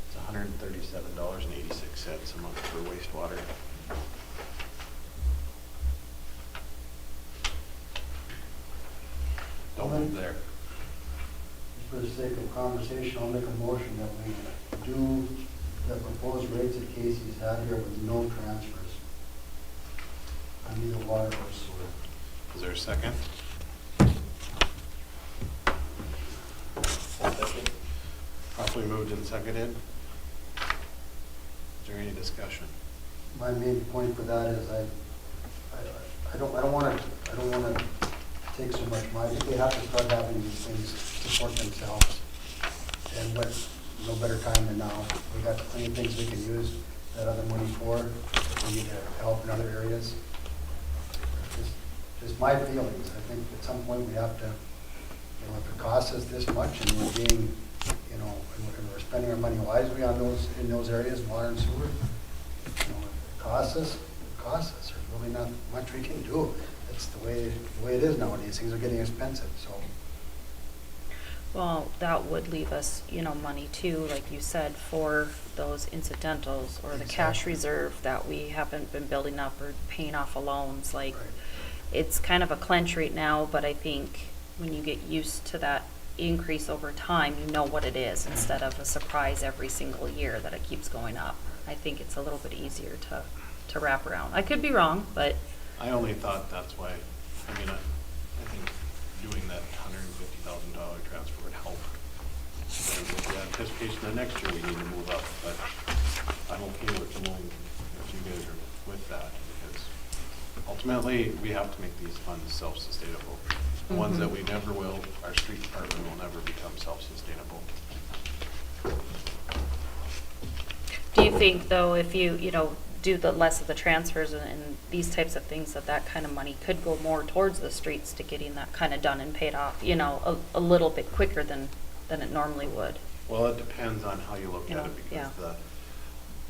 it's $137.86 a month for wastewater. Don't move there.
For the sake of conversation, I'll make a motion that we do the proposed rates that Casey's had here with no transfers on either water or sewer.
Is there a second? Properly moved and seconded. Is there any discussion?
My main point for that is I don't wanna take so much money. I think they have to start having these things support themselves. And what, no better time than now. We got plenty of things we can use. that other money for, if we need to help in other areas. Just my feelings. I think at some point we have to, if it costs us this much and we're being, and we're spending our money wisely on in those areas, water and sewer, if it costs us, it costs us. There's really not much we can do. It's the way it is nowadays. Things are getting expensive, so.
Well, that would leave us, money too, like you said, for those incidentals or the cash
Exactly.
reserve that we haven't been building up or paying off of loans. Like,
Right.
it's kind of a clench right now, but I think when you get used to that increase over time, you know what it is instead of a surprise every single year that it keeps going up. I think it's a little bit easier to wrap around. I could be wrong, but
I only thought that's why, I think doing that $150,000 transfer would help. And with the anticipation that next year we need to move up, but I'm okay with moving, if you guys are with that, because ultimately, we have to make these funds self-sustainable. The ones that we never will, our street department will never become self-sustainable.
do you think though, if you, do the less of the transfers and these types of things, that kind of money could go more towards the streets to getting that kind of done and paid off, a little bit quicker than it normally would?
Well, it depends on how you look at it,
Yeah.
because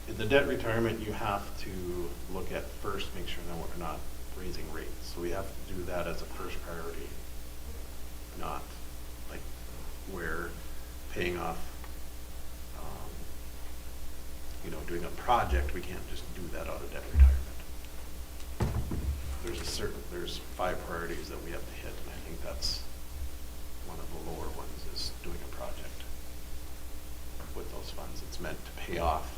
in the debt retirement, you have to look at first, make sure that we're not raising rates. So we have to do that as a first priority, not like we're paying off, doing a project. We can't just do that out of debt retirement. There's 5 priorities that we have to hit, and I think that's one of the lower ones, is doing a project with those funds. It's meant to pay off.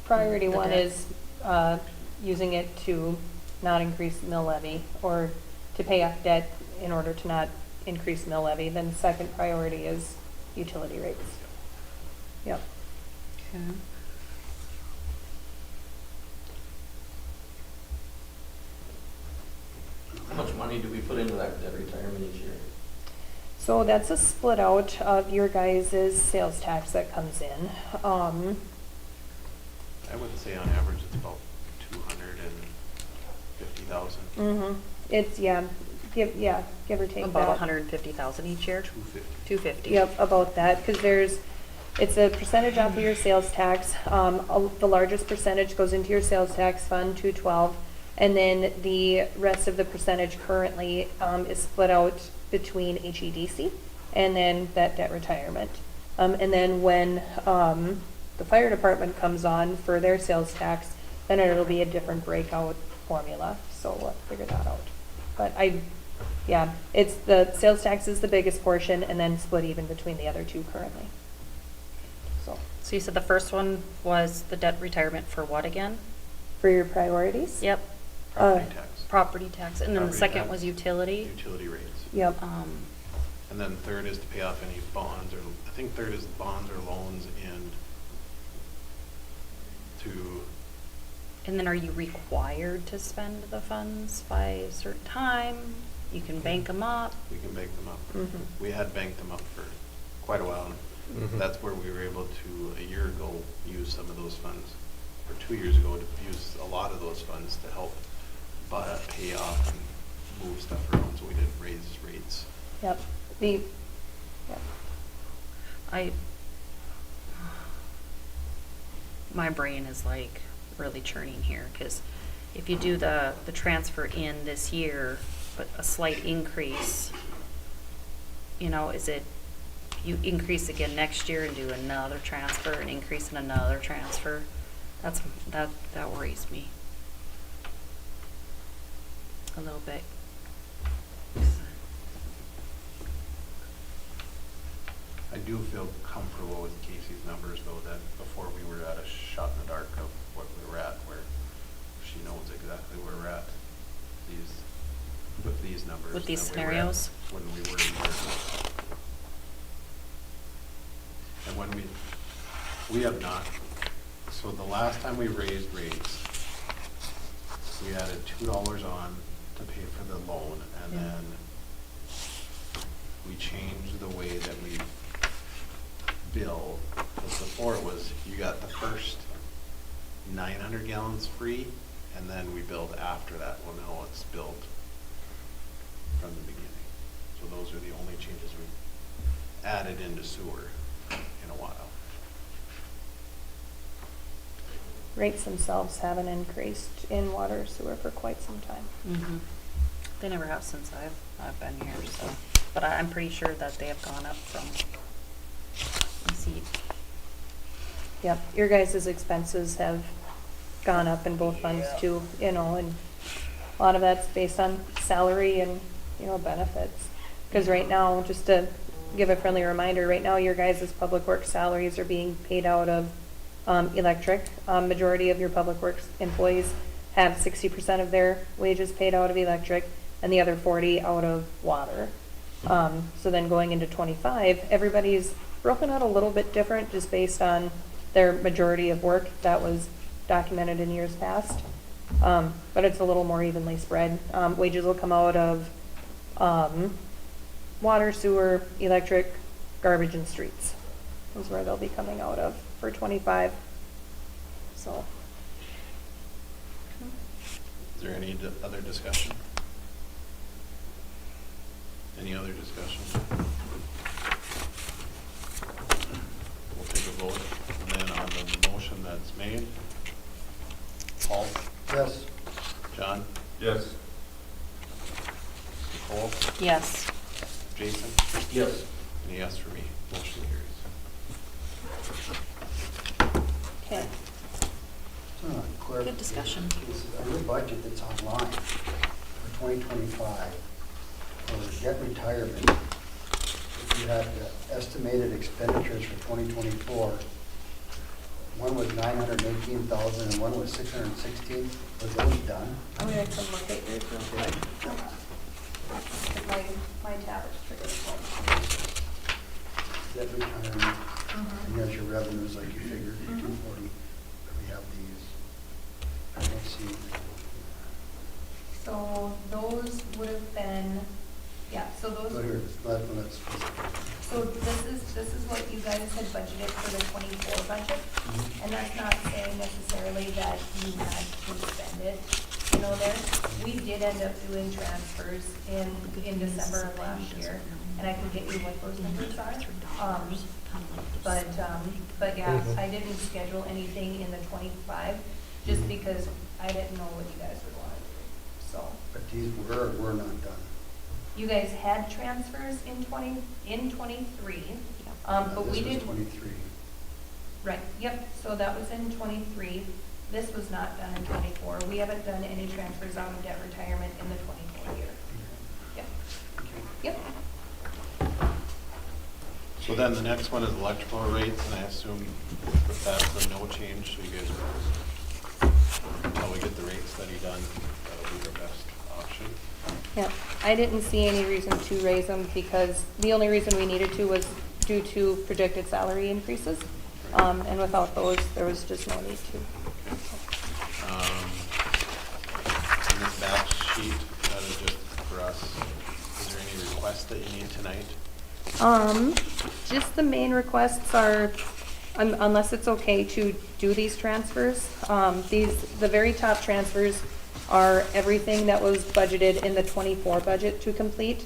Priority
The
one
debt.
is using it to not increase mill levy or to pay off debt in order to not increase mill levy. Then the second priority is utility rates. Yep.
Okay.
How much money do we put into that debt retirement each year?
So that's a split out of your guys' sales tax that comes in.
I would say on average it's about 250,000.
It's, give or take
About
that.
150,000 each year?
250.
250.
Yep, about that, because it's a percentage off of your sales tax. The largest percentage goes into your sales tax fund, 212, and then the rest of the percentage currently is split out between HEDC and then that debt retirement. And then when the fire department comes on for their sales tax, then it'll be a different breakout formula, so we'll figure that out. But it's the sales tax is the biggest portion, and then split even between the other two currently.
So you said the first one was the debt retirement for what again?
For your priorities?
Yep,
Property tax.
property tax. And then the
Property
second
tax.
was utility?
Utility rates.
Yep.
And then third is to pay off any bonds, or I think third is bonds or loans, and
And then are you required to spend the funds by a certain time? You can bank them up?
we can bank them up.
Mhm.
We had banked them up for quite a while.
Mhm.
That's where we were able to, a year ago, use some of those funds, or 2 years ago, to use a lot of those funds to help pay off and move stuff around, so we didn't raise rates.
Yep.
My brain is like really churning here, because if you do the transfer in this year, but a slight increase, is it, you increase again next year and do another transfer and increase and another transfer? That worries me a little bit.
I do feel comfortable with Casey's numbers, though, that before we were at a shot in the dark of what we were at, where she knows exactly where we're at with these numbers.
With these
than we were at
scenarios?
When we were in there. And when we have not, so the last time we raised rates, we added $2 on to pay for the loan, and
Yeah.
then we changed the way that we bill, because before it was, you got the first 900 gallons free, and then we build after that, we'll know it's billed from the beginning. So those are the only changes we added into sewer in a while.
Rates themselves haven't increased in water sewer for quite some time.
They never have since I've been here, so, but I'm pretty sure that they have gone up from receipt.
Yep, your guys' expenses have gone up in both funds too, you know, and a lot of that's based on salary and, you know, benefits. Because right now, just to give a friendly reminder, right now your guys' public works salaries are being paid out of electric. Majority of your public works employees have 60% of their wages paid out of electric and the other 40 out of water. So then going into 25, everybody's broken out a little bit different just based on their majority of work that was documented in years past. But it's a little more evenly spread. Wages will come out of water, sewer, electric, garbage, and streets is where they'll be coming out of for 25. So.
Is there any other discussion? Any other discussion? We'll take a vote, and then on the motion that's made, Paul?
Yes.
John?
Yes.
Nicole?
Yes.
Jason?
Yes.
And a yes for me. Motion carries.
Okay.
Good discussion.
On your budget that's online for 2025, for debt retirement, if you had the estimated expenditures for 2024, one was 918,000 and one was 616. Were those done?
I'm gonna come look at yours real quick. My tab is triggered.
Debt retirement, and here's your revenues like you figured, 240. We have these, I don't see.
So those would have been, yeah, so those.
But here, let's.
So this is what you guys had budgeted for the 24 budget, and that's not saying necessarily that you had to spend it, you know, there. We did end up doing transfers in December of last year, and I can get you what those numbers are. But yeah, I didn't schedule anything in the 25, just because I didn't know what you guys would want to do, so.
But these were not done.
You guys had transfers in 23, but we
This was
didn't.
23.
Right, yep, so that was in 23. This was not done in 24. We haven't done any transfers out of debt retirement in the 24 year. Yep. Yep.
So then the next one is electrical rates, and I assume that's a no change, so you guys are, until we get the rate study done, that'll be our best option.
Yep, I didn't see any reason to raise them because the only reason we needed to was due to projected salary increases. And without those, there was just no need to.
In this batch sheet, that is just for us, is there any requests that you need tonight?
Just the main requests are, unless it's okay to do these transfers, the very top transfers are everything that was budgeted in the 24 budget to complete.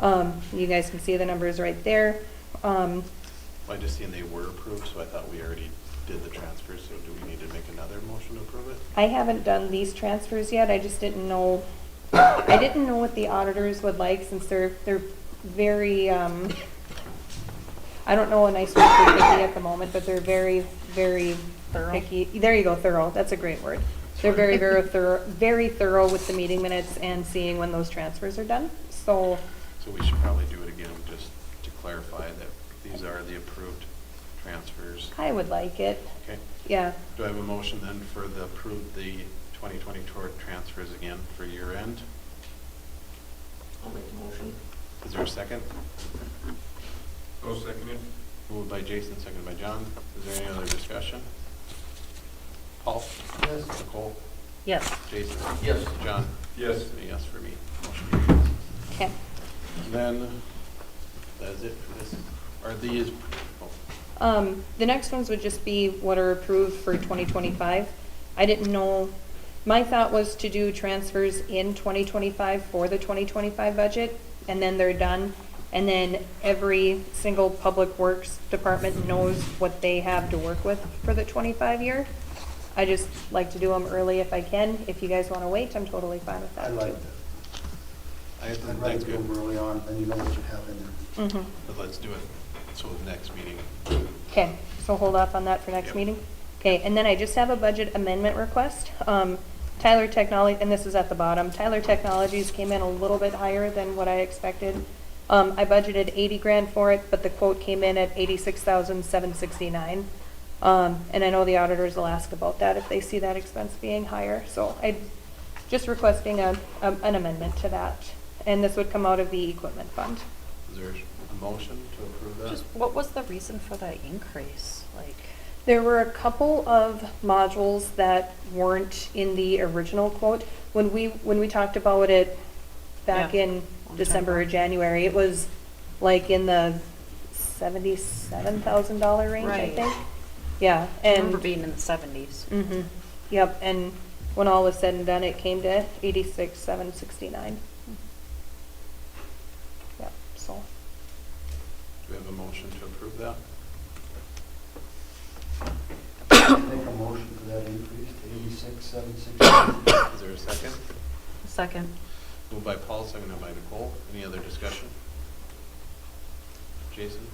You guys can see the numbers right there.
I just seen they were approved, so I thought we already did the transfers, so do we need to make another motion to approve it?
I haven't done these transfers yet, I just didn't know, I didn't know what the auditors would like since they're very, I don't know a nice word for picky at the moment, but they're very, very
Thorough.
picky. There you go, thorough, that's a great word. They're very thorough with the meeting minutes and seeing when those transfers are done, so.
So we should probably do it again, just to clarify that these are the approved transfers.
I would like it,
Okay,
yeah.
do I have a motion then for the approved, the 2020 toward transfers again for year end?
I'll make the motion.
Is there a second?
Oh, second it?
Moved by Jason, seconded by John. Is there any other discussion? Paul?
Yes.
Nicole?
Yes.
Jason?
Yes.
John?
Yes.
And a yes for me. Motion carries.
Okay.
And then, that's it for this. Are these, oh,
The next ones would just be what are approved for 2025. I didn't know, my thought was to do transfers in 2025 for the 2025 budget, and then they're done. And then every single public works department knows what they have to work with for the 25 year. I just like to do them early if I can. If you guys want to wait, I'm totally fine with that
I
too.
like that.
I think
I'd rather
that's
do
good,
them early on, then you know what you have in there.
Mhm.
but let's do it. So next meeting.
Okay, so hold off on that for next
Yep.
meeting? Okay, and then I just have a budget amendment request. Tyler Technology, and this is at the bottom, Tyler Technologies came in a little bit higher than what I expected. I budgeted 80 grand for it, but the quote came in at 86,769. And I know the auditors will ask about that if they see that expense being higher. So I'm just requesting an amendment to that. And this would come out of the equipment fund.
Is there a motion to approve that?
Just, what was the reason for the increase? Like,
There were a couple of modules that weren't in the original quote. When we talked about it back
Yeah.
in December or January, it was like in the $77,000 range, I
Right.
think. Yeah,
I remember
and,
being in the 70s.
yep, and when all was said and done, it came to 86,769. Yep, so.
Do we have a motion to approve that?
Make a motion for that increase to 86,760.
Is there a second?
Second.
Moved by Paul, seconded by Nicole. Any other discussion? Jason?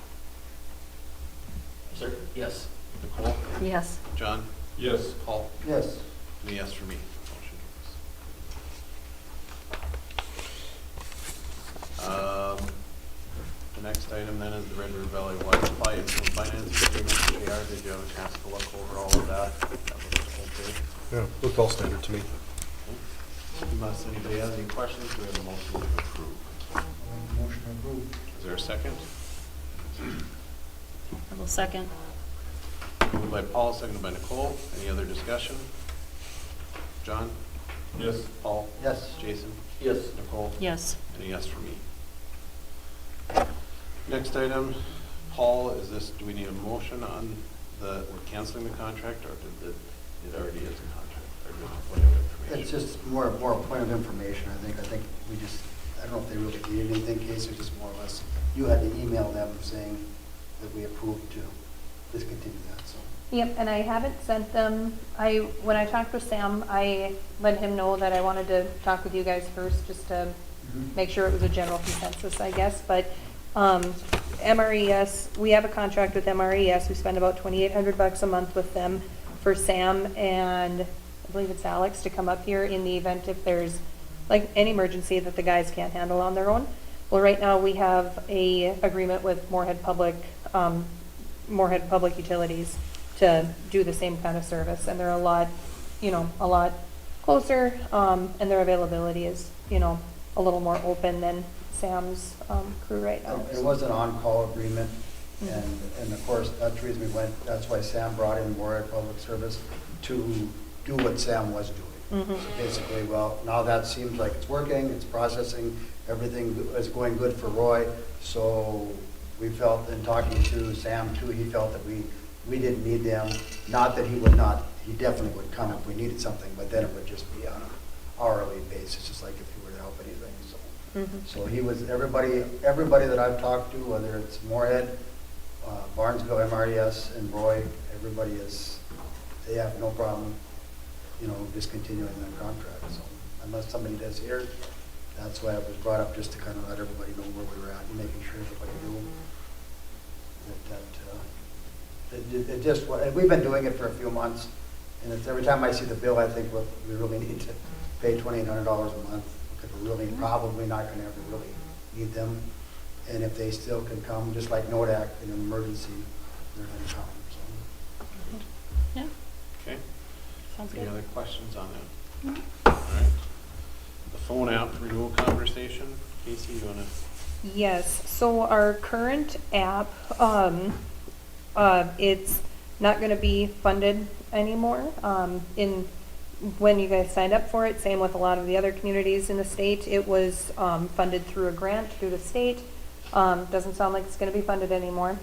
Sir? Yes.
Nicole?
Yes.
John?
Yes.
Paul?
Yes.
And a yes for me. Motion carries. The next item then is the Red River Valley Water Supply and Finance Agreement. JR, did you have a chance to look over all of that? That looks okay.
Yeah, looked all standard to me.
Unless anybody has any questions, do we have a motion to approve?
Motion approved.
Is there a second?
I will second.
Moved by Paul, seconded by Nicole. Any other discussion? John?
Yes.
Paul?
Yes.
Jason?
Yes.
Nicole?
Yes.
And a yes for me. Next item, Paul, is this, do we need a motion on we're canceling the contract, or it already is a contract? Or do we have information?
It's just more a point of information, I think. I think we just, I don't know if they really need anything, Casey, just more or less, you had to email them saying that we approved to discontinue that, so.
Yep, and I haven't sent them, when I talked with Sam, I let him know that I wanted to talk with you guys first, just to make sure it was a general consensus, I guess, but, MRES, we have a contract with MRES, we spend about $2,800 a month with them for Sam and I believe it's Alex to come up here in the event if there's like an emergency that the guys can't handle on their own. Well, right now we have a agreement with Moorhead Public Utilities to do the same kind of service, and they're a lot closer, and their availability is, a little more open than Sam's crew right now.
It was an on-call agreement, and of course, that's the reason we went, that's why Sam brought in Moorhead Public Service to do what Sam was doing. So basically, well, now that seems like it's working, it's processing, everything is going good for Roy, so we felt, in talking to Sam too, he felt that we didn't need them, not that he would not, he definitely would come if we needed something, but then it would just be on an hourly basis, just like if he were to help anything, so. So he was, everybody that I've talked to, whether it's Moorhead, Barnesville, MRES, and Roy, everybody they have no problem, discontinuing that contract, so unless somebody does here, that's why it was brought up, just to kind of let everybody know where we were at, and making sure everybody knew it just, and we've been doing it for a few months, and it's, every time I see the bill, I think, well, we really need to pay $2,800 a month, because we're really probably not going to ever really need them, and if they still can come, just like NODAC in an emergency, they're going to come, so.
Yeah,
Okay.
sounds
Any
good.
other questions on that? All right. The phone app renewal conversation. Casey, you want to?
Yes, so our current app, it's not going to be funded anymore. When you guys signed up for it, same with a lot of the other communities in the state, it was funded through a grant through the state. Doesn't sound like it's going to be funded anymore.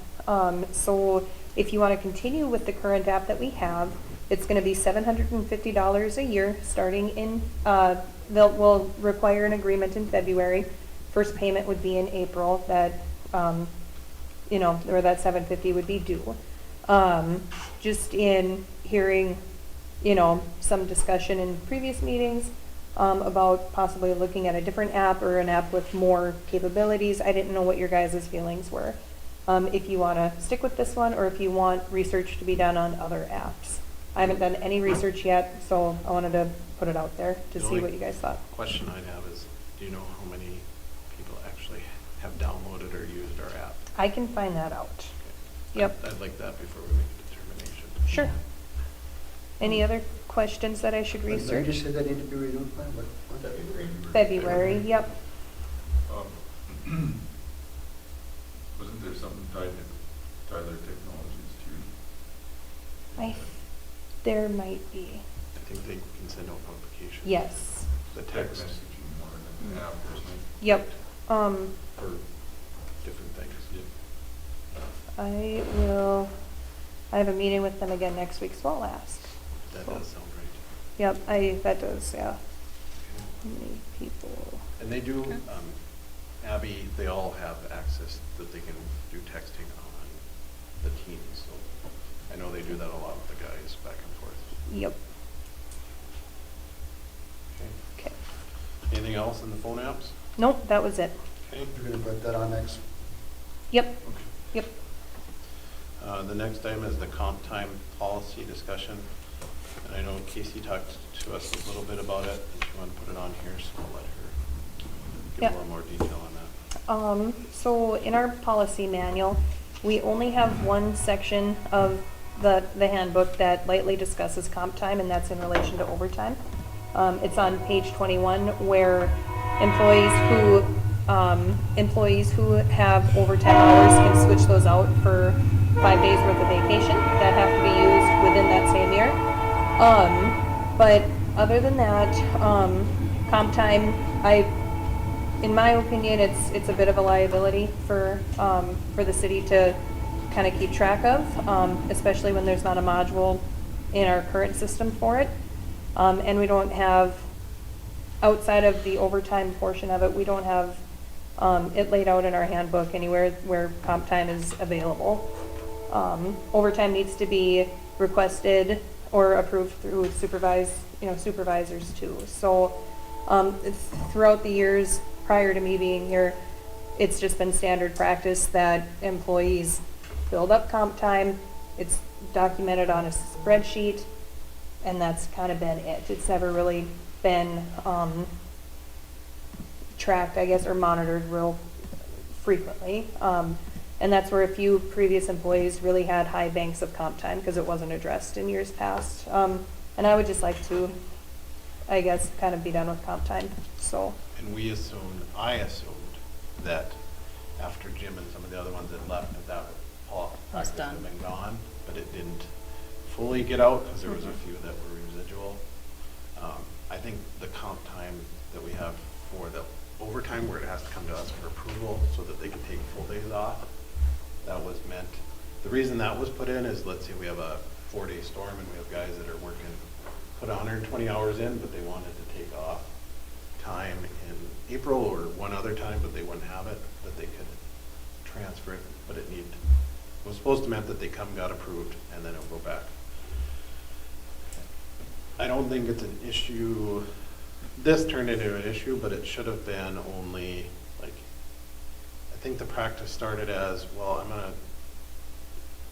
So If you want to continue with the current app that we have, it's going to be $750 a year, starting in, will require an agreement in February. First payment would be in April, that, or that 750 would be due. Just in hearing, some discussion in previous meetings, about possibly looking at a different app or an app with more capabilities. I didn't know what your guys' feelings were. If you want to stick with this one, or if you want research to be done on other apps. I haven't done any research yet, so I wanted to put it out there to
The
see
only
what you guys thought.
Question I'd have is, do you know how many people actually have downloaded or used our app?
I can find that out. Yep,
I'd like that before we make a determination.
sure. Any other questions that I should
When did you
research?
say that need to be renewed by? What?
February, yep.
Wasn't there something tied to Tyler Technologies too?
There might be.
I think they can send out notifications.
Yes.
The
Text
text
messaging more than the app or something.
Yep.
for different things.
I have a meeting with them again next week, so I'll ask.
That does sound right.
Yep, that does, yeah. How many people?
And they do, Abby, they all have access that they can do texting on the teams, so I know they do that a lot with the guys back and forth.
Yep.
Okay.
Okay.
Anything else in the phone apps?
Nope, that was it.
Okay.
You're gonna put that on next?
Yep,
Okay.
yep.
The next item is the comp time policy discussion. And I know Casey talked to us a little bit about it, and she wanted to put it on here, so I'll let her give
Yep.
a little more detail on that.
So in our policy manual, we only have one section of the handbook that lightly discusses comp time, and that's in relation to overtime. It's on page 21, where employees who have overtime hours can switch those out for 5 days worth of vacation that have to be used within that same year. But other than that, comp time, in my opinion, it's a bit of a liability for the city to kind of keep track of, especially when there's not a module in our current system for it. And we don't have, outside of the overtime portion of it, we don't have it laid out in our handbook anywhere where comp time is available. Overtime needs to be requested or approved through supervisors too. So throughout the years prior to me being here, it's just been standard practice that employees build up comp time. It's documented on a spreadsheet, and that's kind of been it. It's never really been tracked, I guess, or monitored real frequently. And that's where a few previous employees really had high banks of comp time because it wasn't addressed in years past. And I would just like to, I guess, kind of be done with comp time, so.
And I assumed that after Jim and some of the other ones had left, that practice had
done.
been gone, but it didn't fully get out because there was a few that were residual. I think the comp time that we have for the overtime, where it has to come to us for approval so that they can take full days off, that was meant. The reason that was put in is, let's say we have a 4-day storm and we have guys that are working, put 120 hours in, but they wanted to take off time in April or one other time, but they wouldn't have it, that they could transfer it, but it was supposed to meant that they come, got approved, and then it'll go back. I don't think it's an issue. This turned into an issue, but it should have been only, like, I think the practice started as, well,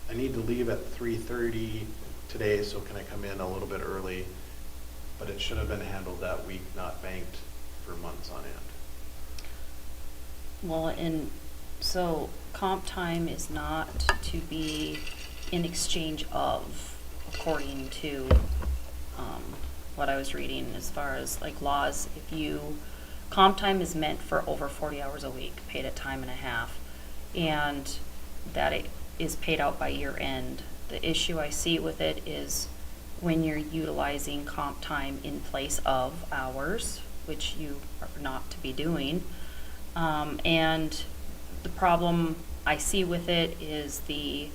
I need to leave at 3:30 today, so can I come in a little bit early? But it should have been handled that week, not banked for months on end.
Well, and so comp time is not to be in exchange of, according to what I was reading as far as like laws. Comp time is meant for over 40 hours a week, paid at time and a half, and that it is paid out by year end. The issue I see with it is when you're utilizing comp time in place of hours, which you are not to be doing. And the problem I see with it is the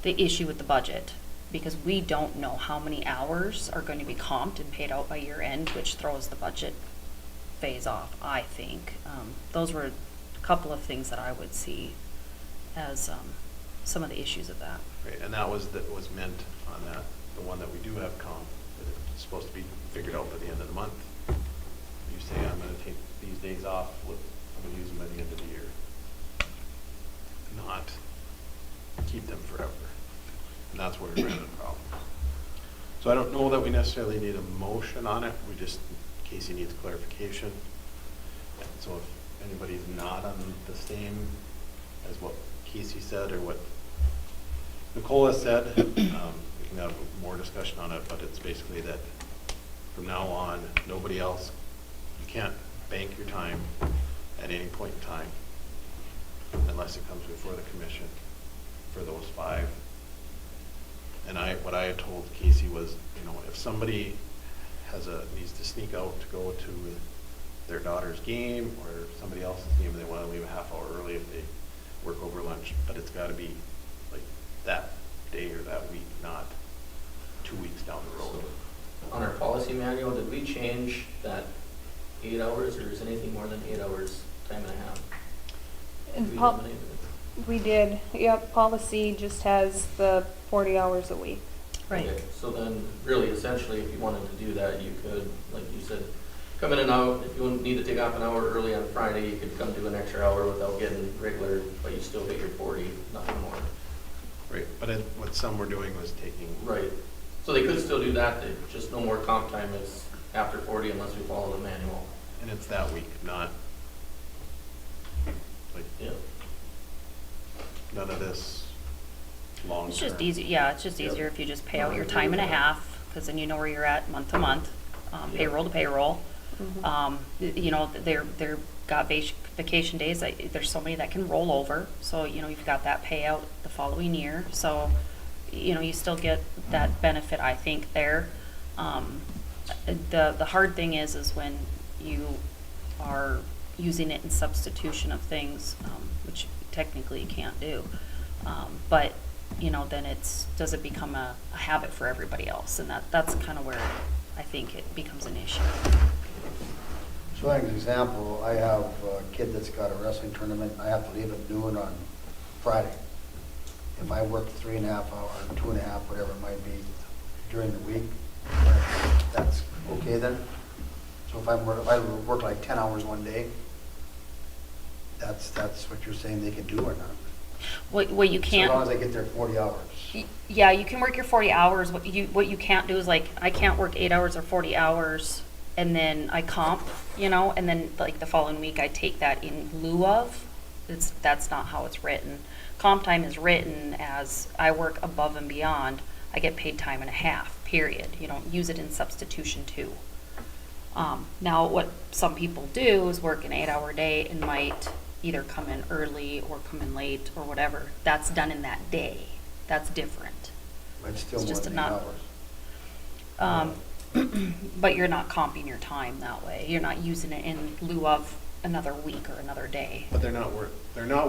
the issue with the budget, because we don't know how many hours are going to be comped and paid out by year end, which throws the budget phase off, I think. Those were a couple of things that I would see as some of the issues of that.
Right, and that was meant on that, the one that we do have comp, that it's supposed to be figured out by the end of the month. You say, I'm gonna take these days off, look, I'm gonna use them by the end of the year. Not keep them forever. And that's where we ran into problems. So I don't know that we necessarily need a motion on it, we just, Casey needs clarification. And so if anybody's not on the same as what Casey said or what Nicole has said, we can have more discussion on it, but it's basically that from now on, nobody else, you can't bank your time at any point in time unless it comes before the commission for those 5. And what I had told Casey was, if somebody needs to sneak out to go to their daughter's game or somebody else's game and they want to leave a half hour early if they work over lunch, but it's got to be like that day or that week, not 2 weeks down the road.
On our policy manual, did we change that 8 hours, or is anything more than 8 hours, time and a half?
And
We
pol-
eliminated it?
We did, yep, policy just has the 40 hours a week.
Right.
Okay, so then, really, essentially, if you wanted to do that, you could, like you said, come in and out. If you need to take off an hour early on Friday, you could come do an extra hour without getting regular, but you still get your 40, nothing more.
Right, but what some were doing was taking.
Right. So they could still do that, just no more comp time is after 40 unless we follow the manual.
And it's that week, not like
Yeah.
none of this long term.
It's just easy, yeah, it's just easier if you just pay out your time and a half, because then you know where you're at month to month, payroll to payroll. They're got vacation days, there's so many that can roll over, so, you've got that payout the following year, so, you still get that benefit, I think, there. The hard thing is when you are using it in substitution of things, which technically you can't do. But, then does it become a habit for everybody else? And that's kind of where I think it becomes an issue.
So as an example, I have a kid that's got a wrestling tournament, I have to leave at noon on Friday. If I work 3.5 hours, 2.5, whatever it might be, during the week, that's okay then? So if I work like 10 hours one day, that's what you're saying they can do or not?
What you
So
can't.
as long as they get their 40 hours.
Yeah, you can work your 40 hours. What you can't do is I can't work 8 hours or 40 hours and then I comp, and then like the following week I take that in lieu of. That's not how it's written. Comp time is written as I work above and beyond. I get paid time and a half, period. You don't use it in substitution to. Now, what some people do is work an 8-hour day and might either come in early or come in late or whatever. That's done in that day. That's different.
But it's still
It's
more
just
than 8
not-
hours.
But you're not comping your time that way. You're not using it in lieu of another week or another day.
But they're not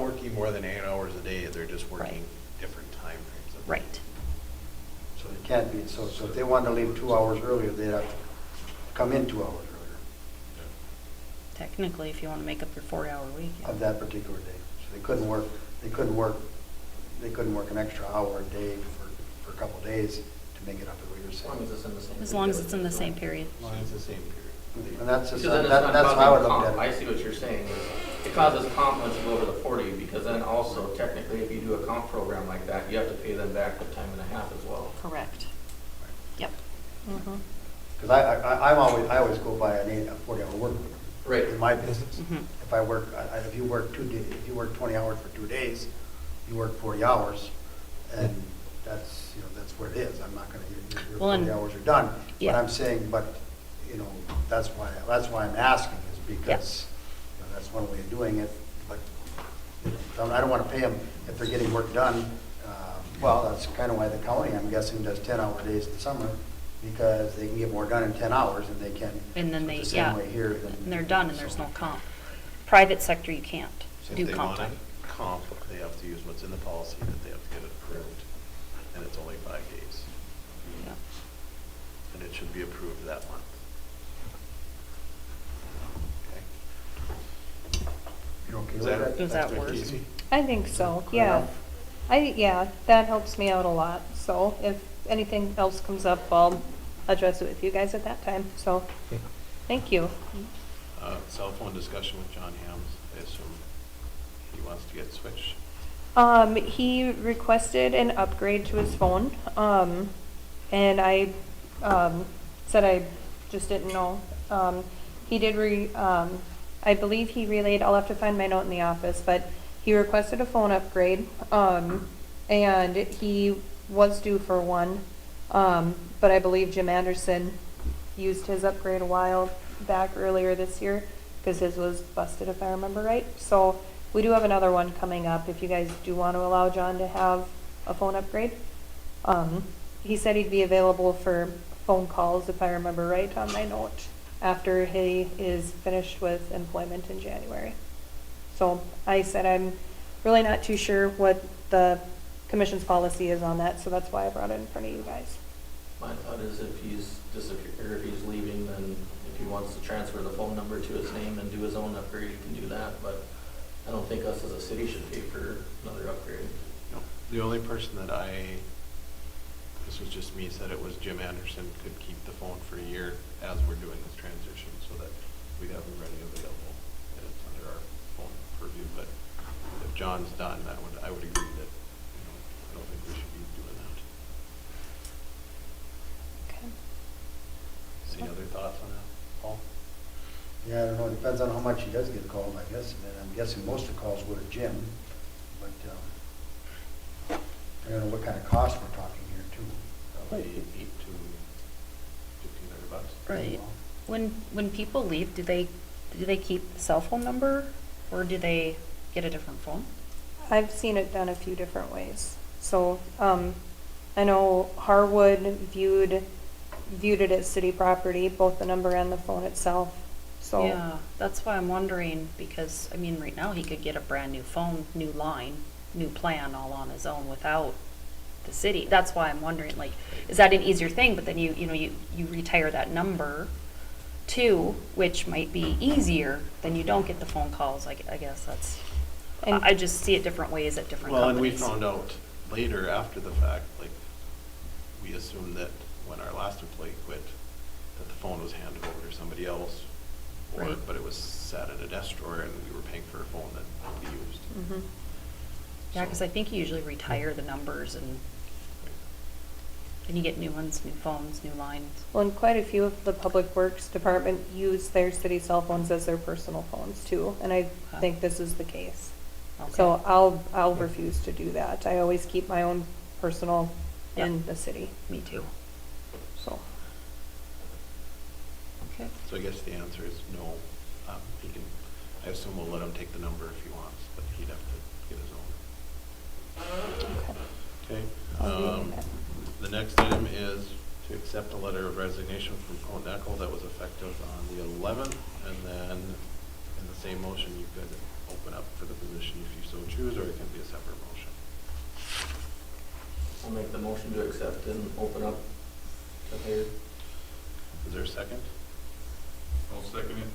working more than 8 hours a day, they're just working
Right.
different time frames. of-
Right.
So it can't be, so if they wanted to leave 2 hours earlier, they'd have to come in 2 hours earlier
Technically, if you want to make up your 4-hour week. yeah.
of that particular day. So they couldn't work an extra hour a day for a couple of days to make it up, is what you're
As long as
saying.
it's in the same.
As long as it's in the same period.
As long as it's the same period.
And that's
Because
just,
then it's
that's
not
how I would
causing
look
comp. I
at it.
see what you're saying. It causes comp once you go over the 40, because then also technically if you do a comp program like that, you have to pay them back the time and a half as well.
Correct. Yep.
Mhm.
Because I always go by a 40-hour work week.
Right.
In my business.
Mhm.
If I work, if you work 2 days, if you work 20 hours for 2 days, you work 40 hours, and that's, that's where it is. I'm not gonna, your
Well,
40
and-
hours are done. But
Yeah.
I'm saying, that's why I'm asking, is because, that's one way of doing it, but, I don't wanna pay them if they're getting work done. Well, that's kind of why the county, I'm guessing, does 10-hour days in the summer, because they can get more done in 10 hours than they can.
And then
So
they,
it's the
yeah.
same way here.
And they're done and there's no comp. Private sector, you can't
So
do
if they
comp
want
time.
to comp, they have to use what's in the policy, that they have to get it approved. and it's only 5 days.
Yeah.
And it should be approved that month. Okay.
You okay
Is
with
that,
that?
Does that
that's good,
work?
Casey?
I think so,
Clear
yeah.
enough?
Yeah, that helps me out a lot, so if anything else comes up, I'll address it with you guys at that time, so, thank you.
Cell phone discussion with John Hams, I assume he wants to get switched.
He requested an upgrade to his phone, and I, said I just didn't know. He did I believe he relayed, I'll have to find my note in the office, but he requested a phone upgrade, and he was due for one. But I believe Jim Anderson used his upgrade a while back earlier this year, because his was busted if I remember right. So we do have another one coming up if you guys do want to allow John to have a phone upgrade. He said he'd be available for phone calls, if I remember right on my note, after he is finished with employment in January. So I said I'm really not too sure what the commission's policy is on that, so that's why I brought it in front of you guys.
My thought is if he's or if he's leaving, then if he wants to transfer the phone number to his name and do his own upgrade, he can do that, but I don't think us as a city should pay for another upgrade.
No. The only person that this was just me, said it was Jim Anderson could keep the phone for a year as we're doing this transition so that we'd have them ready available and it's under our phone purview. But if John's done, I would agree that, I don't think we should be doing that.
Okay.
Any other thoughts on that, Paul?
Yeah, I don't know, it depends on how much he does get called, I guess, and I'm guessing most of the calls go to Jim, but, I don't know what kind of cost we're talking here too.
Probably $800 to $1,500.
Right. When people leave, do they keep the cell phone number, or do they get a different phone?
I've seen it done a few different ways. So, I know Harwood viewed it as city property, both the number and the phone itself. So,
Yeah, that's why I'm wondering, because, I mean, right now, he could get a brand new phone, new line, new plan all on his own without the city. That's why I'm wondering, like, is that an easier thing? But then you retire that number too, which might be easier, then you don't get the phone calls. I guess that's,
And-
I just see it different ways at different
Well, and we
companies.
found out later after the fact, like, we assumed that when our last employee quit, that the phone was handed over to somebody else,
Right.
but it was sat in a desk drawer and we were paying for a phone that nobody used.
mhm.
Yeah, because I think you usually retire the numbers and you get new ones, new phones, new lines.
Well, and quite a few of the public works department use their city cell phones as their personal phones too, and I
Huh.
think this is the case.
Okay.
So I'll refuse to do that. I always keep my own personal in the city,
Me too.
so.
Okay.
So I guess the answer is no. He can, I assume we'll let him take the number if he wants, but he'd have to get his own.
Okay.
Okay.
I'll read that.
The next item is to accept a letter of resignation from Colton Eckel that was effective on the 11th. And then in the same motion, you could open up for the position if you so choose, or it can be a separate motion.
I'll make the motion to accept and open up the hire.
Is there a second?
I'll second it.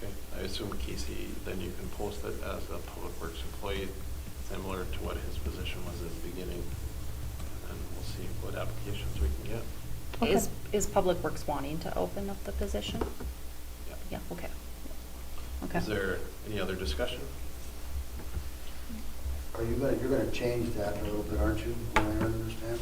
Okay. I assume Casey, then you can post it as a public works employee, similar to what his position was at the beginning. And we'll see what applications we can get.
Okay.
Is Public Works wanting to open up the position?
Yeah.
Yeah, okay. Okay.
Is there any other discussion?
You're gonna change that a little bit, aren't you, from what I understand?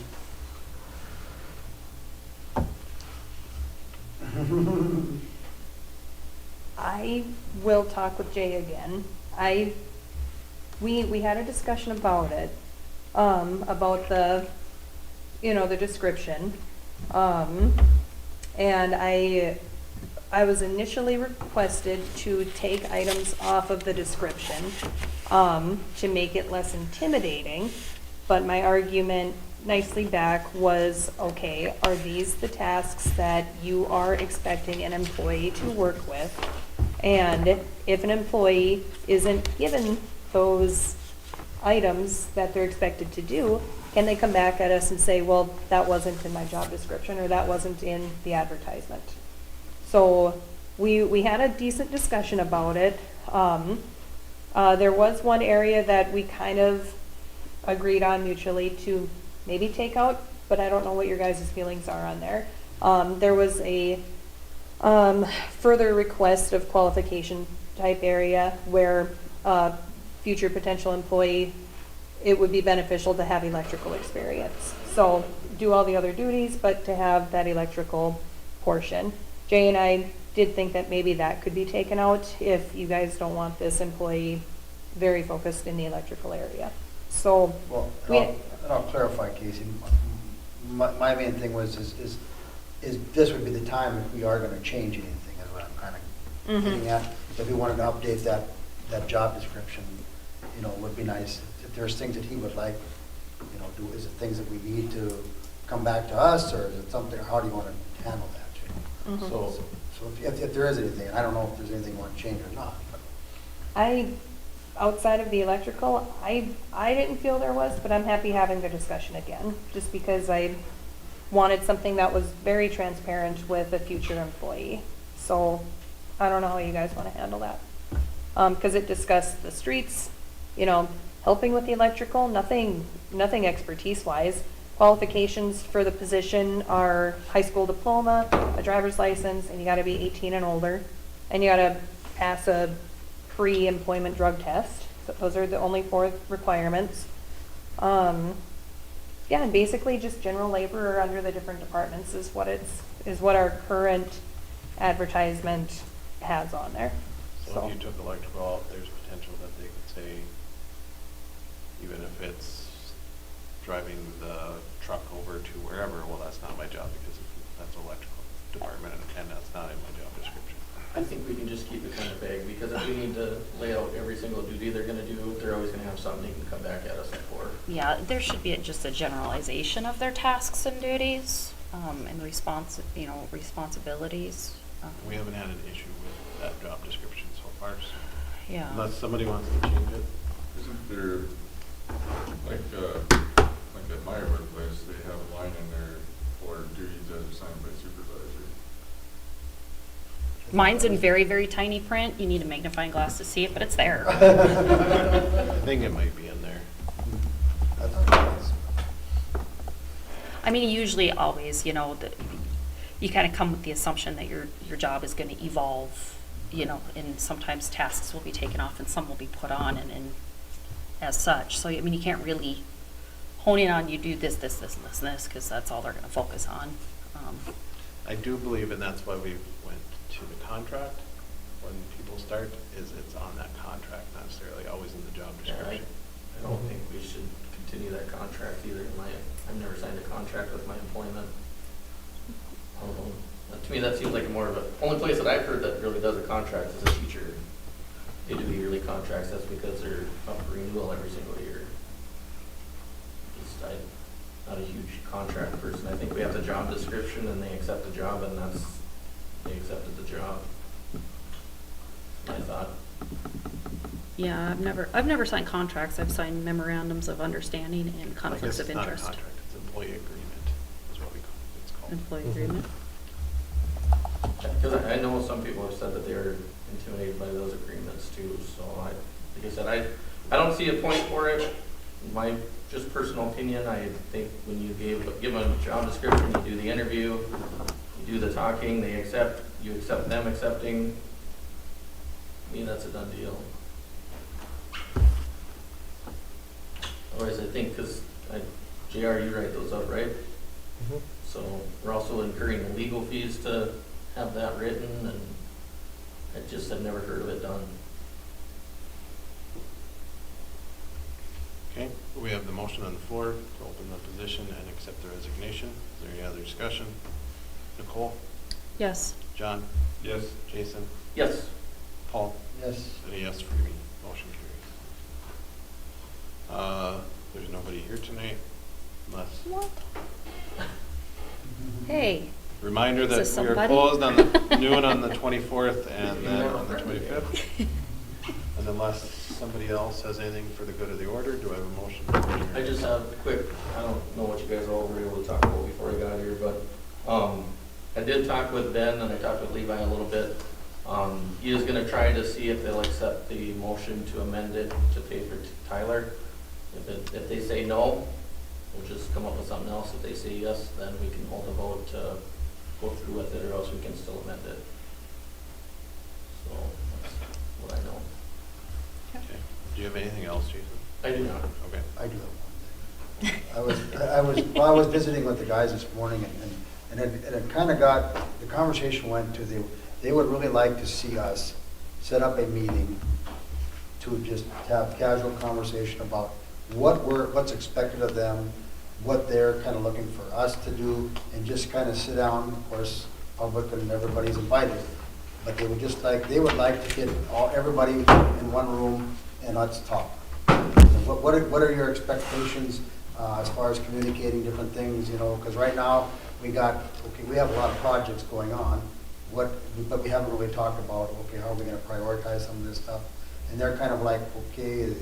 I will talk with Jay again. We had a discussion about it, about the, the description. And I was initially requested to take items off of the description, to make it less intimidating. But my argument nicely back was, okay, are these the tasks that you are expecting an employee to work with? And if an employee isn't given those items that they're expected to do, can they come back at us and say, well, that wasn't in my job description, or that wasn't in the advertisement? So we had a decent discussion about it. There was one area that we kind of agreed on mutually to maybe take out, but I don't know what your guys' feelings are on there. There was a further request of qualification type area where future potential employee, it would be beneficial to have electrical experience. So do all the other duties, but to have that electrical portion. Jay and I did think that maybe that could be taken out if you guys don't want this employee very focused in the electrical area. So,
Well,
we-
I'll clarify, Casey. My main thing was, is this would be the time if we are gonna change anything, is what I'm kind of getting at. If we wanted to update that job description, you know, it would be nice. If there's things that he would like, you know, is it things that we need to come back to us, or is it something, how do you want to handle that, Jay?
So,
So if there is anything, and I don't know if there's anything you want to change or not, but.
outside of the electrical, I didn't feel there was, but I'm happy having the discussion again, just because I wanted something that was very transparent with a future employee. So I don't know how you guys want to handle that. Because it discussed the streets, you know, helping with the electrical, nothing expertise-wise. Qualifications for the position are high school diploma, a driver's license, and you gotta be 18 and older. And you gotta pass a pre-employment drug test. So those are the only 4 requirements. Yeah, and basically just general labor under the different departments is what our current advertisement has on there.
so if you took electrical out, there's potential that they could say, even if it's driving the truck over to wherever, well, that's not my job because that's electrical department and that's not in my job description.
I think we can just keep it kind of vague, because if we need to lay out every single duty they're gonna do, they're always gonna have something they can come back at us for.
Yeah, there should be just a generalization of their tasks and duties, and responsibilities.
We haven't had an issue with that job description so far, so
Yeah.
unless somebody wants to change it.
Isn't there, like at my workplace, they have a line in there for duties as assigned by supervisor.
Mine's in very, very tiny print. You need a magnifying glass to see it, but it's there.
I think it might be in there.
I thought it was.
I mean, usually always, you know, you kind of come with the assumption that your job is going to evolve, you know, and sometimes tasks will be taken off and some will be put on and as such. So, I mean, you can't really hone in on you do this, and this, because that's all they're going to focus on.
I do believe, and that's why we went to the contract when people start, is it's on that contract, not necessarily always in the job
Yeah,
description.
I don't think we should continue that contract either. I've never signed a contract with my employment. I don't know. To me, that seems like more of only place that I've heard that really does a contract is a teacher. They do yearly contracts, that's because they're up for renewal every single year. I'm not a huge contract person. I think we have the job description and they accept the job, and they accepted the job. I thought.
Yeah, I've never signed contracts. I've signed memorandums of understanding and conflicts of
I guess
interest.
it's not a contract, it's employee agreement is what it's called.
Employee agreement.
Because I know some people have said that they're intimidated by those agreements too, so like I said, I don't see a point for it. My just personal opinion, I think when you give them a job description, you do the interview, you do the talking, you accept them accepting, I mean, that's a done deal. Otherwise, I think, because JR, you write those up, right? So we're also incurring the legal fees to have that written, and I just have never heard of it done.
Okay, we have the motion on the floor to open the position and accept the resignation. Is there any other discussion? Nicole?
Yes.
John?
Yes.
Jason?
Yes.
Paul?
Yes.
And a yes for me. Motion carries. There's nobody here tonight unless.
What? Hey.
Reminder
Is
that
this
we are
somebody?
closed on noon on the 24th and then on the 25th. And unless somebody else has anything for the good of the order, do I have a motion to adjourn?
I just have a quick, I don't know what you guys all were able to talk about before I got here, but, I did talk with Ben and I talked with Levi a little bit. He is gonna try to see if they'll accept the motion to amend it to pay for Tyler. If they say no, we'll just come up with something else. If they say yes, then we can hold a vote to go through with it, or else we can still amend it. So, that's what I know.
Okay. Do you have anything else, Jason?
I do not.
Okay.
I do have one thing. I was visiting with the guys this morning, and it kind of got, the conversation went to they would really like to see us set up a meeting to just have casual conversation about what's expected of them, what they're kind of looking for us to do, and just kind of sit down. Of course, public and everybody's invited, but they would like to get everybody in one room and let's talk. What are your expectations as far as communicating different things, you know, because right now we have a lot of projects going on, but we haven't really talked about, okay, how are we going to prioritize some of this stuff? And they're kind of like, okay,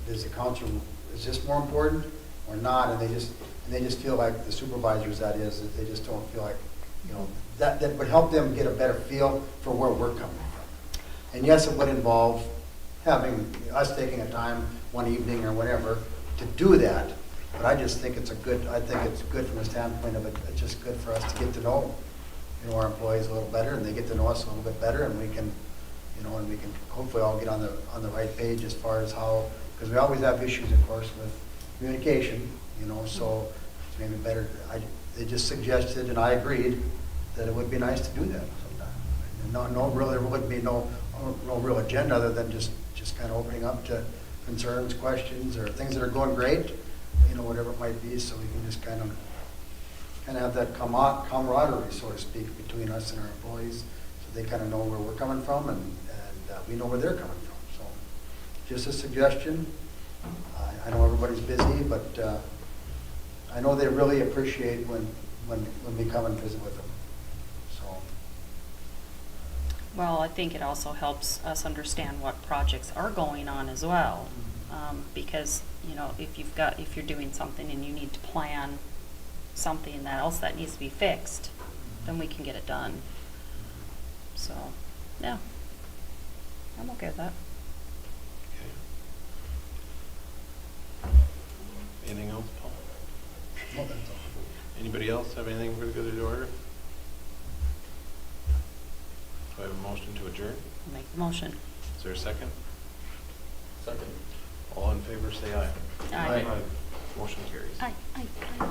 is the council, is this more important or not? And they just feel like the supervisors, that is, they just don't feel like, you know, that would help them get a better feel for where we're coming from. And yes, it would involve having us taking a time one evening or whatever to do that. But I just think it's good from the standpoint of it's just good for us to get to know, you know, our employees a little better, and they get to know us a little bit better, and we can, you know, and we can hopefully all get on the right page as far as how, because we always have issues, of course, with communication, you know, so it's maybe better. They just suggested, and I agreed, that it would be nice to do that sometime. And there would be no real agenda other than just kind of opening up to concerns, questions, or things that are going great, you know, whatever it might be, so we can just kind of have that camaraderie, so to speak, between us and our employees, so they kind of know where we're coming from, and we know where they're coming from. So just a suggestion. I know everybody's busy, but I know they really appreciate when we come and visit with them. So.
Well, I think it also helps us understand what projects are going on as well. Because, you know, if you're doing something and you need to plan something else that needs to be fixed, then we can get it done. So, yeah, I'm okay with that.
Okay. Anything else, Paul?
No, that's all.
Anybody else have anything for the good of the order? Do I have a motion to adjourn?
I'll make the motion.
Is there a second?
Second.
All in favor, say aye.
Aye.
Motion carries.
Aye, aye, aye, aye.